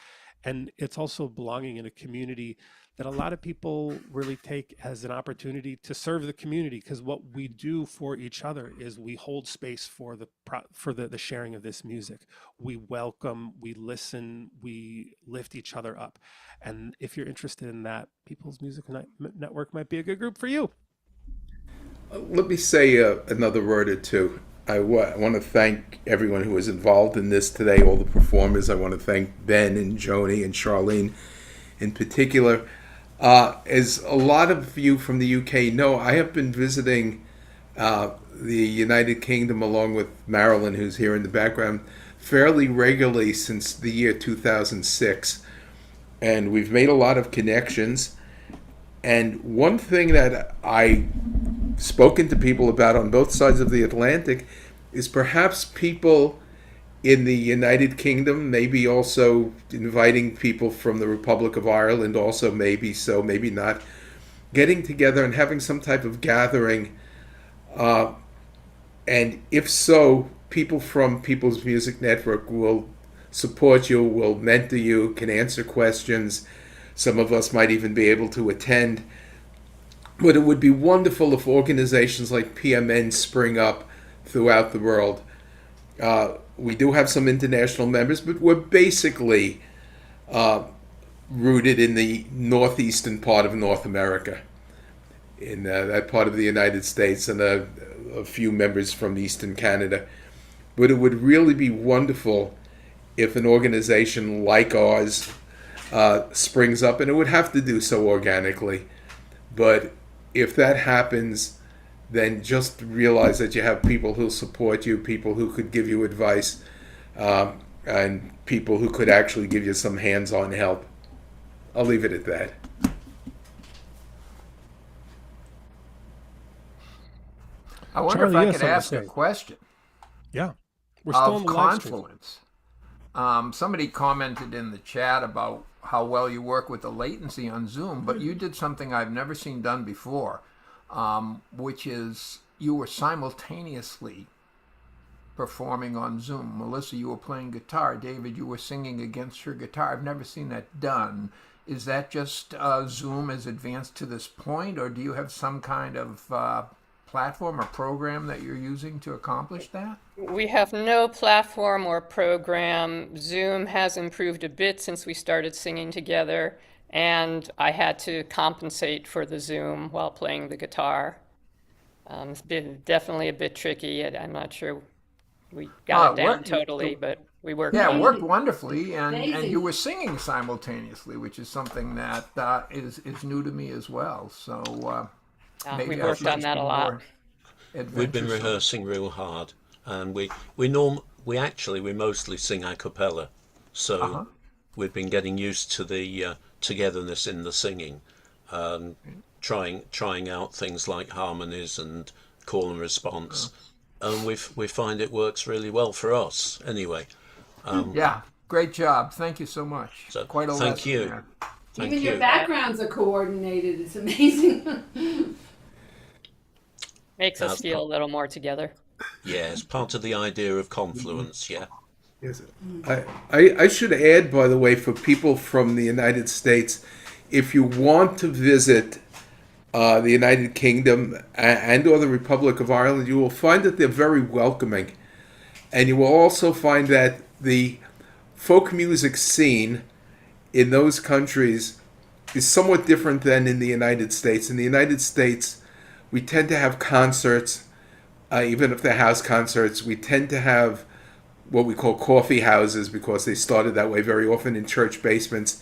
And it's also belonging in a community that a lot of people really take as an opportunity to serve the community, because what we do for each other is we hold space for the sharing of this music. We welcome, we listen, we lift each other up. And if you're interested in that, People's Music Network might be a good group for you. Let me say another word or two. I want to thank everyone who was involved in this today, all the performers. I want to thank Ben and Joanie and Sharleen in particular. As a lot of you from the UK know, I have been visiting the United Kingdom along with Marilyn, who's here in the background, fairly regularly since the year 2006. And we've made a lot of connections. And one thing that I spoken to people about on both sides of the Atlantic is perhaps people in the United Kingdom, maybe also inviting people from the Republic of Ireland, also maybe so, maybe not, getting together and having some type of gathering. And if so, people from People's Music Network will support you, will mentor you, can answer questions. Some of us might even be able to attend. But it would be wonderful if organizations like PMN spring up throughout the world. We do have some international members, but we're basically rooted in the northeastern part of North America, in that part of the United States, and a few members from Eastern Canada. But it would really be wonderful if an organization like ours springs up, and it would have to do so organically. But if that happens, then just realize that you have people who support you, people who could give you advice, and people who could actually give you some hands-on help. I'll leave it at that. I wonder Charlie, if I could ask a question. Yeah. We're still of on the live stream. confluence. Somebody commented in the chat about how well you work with the latency on Zoom, but you did something I've never seen done before, which is you were simultaneously performing on Zoom. Melissa, you were playing guitar. David, you were singing against your guitar. I've never seen that done. Is that just Zoom has advanced to this point, or do you have some kind of platform or program that you're using to accomplish that? We have no platform or program. Zoom has improved a bit since we started singing together, and I had to compensate for the Zoom while playing the guitar. It's been definitely a bit tricky. I'm not sure we got it down totally, but we worked. Yeah, it worked wonderfully, and you were singing simultaneously, which is something that is new to me as well. So we worked on that a lot. We've been rehearsing real hard, and we mostly sing a cappella, so we've been getting used to the togetherness in the singing, trying out things like harmonies and call and response, and we find it works really well for us anyway. Yeah, great job. Thank you so much. So quite a thank you. There. Even your backgrounds are coordinated. It's amazing. Makes us feel a little more together. Yeah, it's part of the idea of confluence, yeah. Yes. I should add, by the way, for people from the United States, if you want to visit the United Kingdom and or the Republic of Ireland, you will find that they're very welcoming. And you will also find that the folk music scene in those countries is somewhat different than in the United States. In the United States, we tend to have concerts, even if they're house concerts, we tend to have what we call coffee houses because they started that way very often in church basements.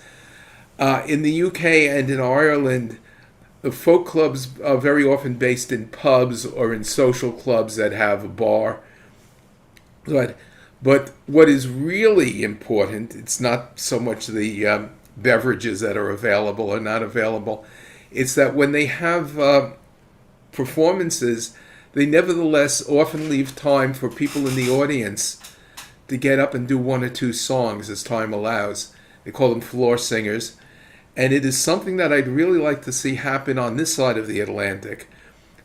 In the UK and in Ireland, the folk clubs are very often based in pubs or in social clubs that have a bar. But what is really important, it's not so much the beverages that are available or not available, it's that when they have performances, they nevertheless often leave time for people in the audience to get up and do one or two songs as time allows. They call them floor singers. And it is something that I'd really like to see happen on this side of the Atlantic.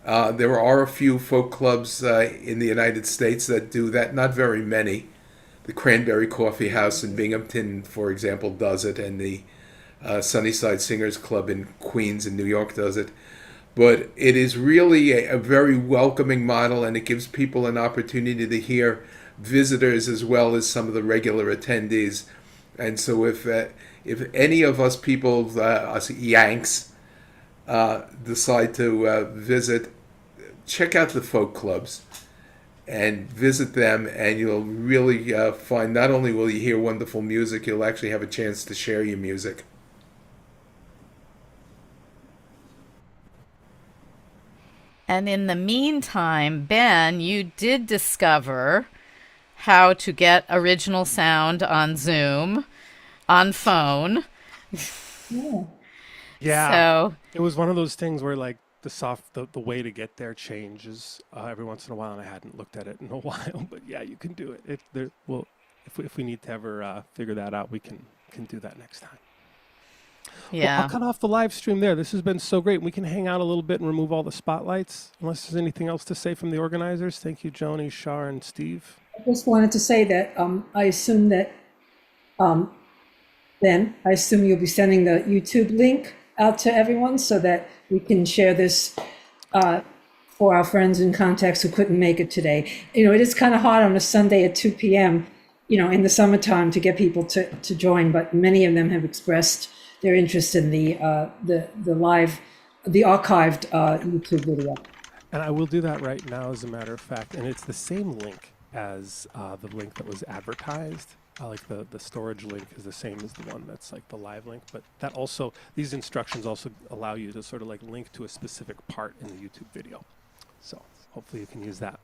There are a few folk clubs in the United States that do that, not very many. The Cranberry Coffee House in Binghamton, for example, does it, and the Sunnyside Singers Club in Queens in New York does it. But it is really a very welcoming model, and it gives people an opportunity to hear visitors as well as some of the regular attendees. And so if any of us people, us Yanks, decide to visit, check out the folk clubs and visit them, and you'll really find not only will you hear wonderful music, you'll actually have a chance to share your music. And in the meantime, Ben, you did discover how to get original sound on Zoom, on phone. Yeah. So it was one of those things where, like, the way to get there changes every once in a while, and I hadn't looked at it in a while. But yeah, you can do it. If we need to ever figure that out, we can do that next time. Yeah. Well, I'll cut off the live stream there. This has been so great. We can hang out a little bit and remove all the spotlights, unless there's anything else to say from the organizers. Thank you, Joanie, Shar, and Steve. I just wanted to say that I assume that Ben, I assume you'll be sending the YouTube link out to everyone so that we can share this for our friends and contacts who couldn't make it today. You know, it is kind of hard on a Sunday at 2 p.m., you know, in the summertime to get people to join, but many of them have expressed their interest in the archived YouTube video. And I will do that right now, as a matter of fact. And it's the same link as the link that was advertised. Like the storage link is the same as the one that's like the live link, but that also, these instructions also allow you to sort of like link to a specific part in the YouTube video. So hopefully you can use that.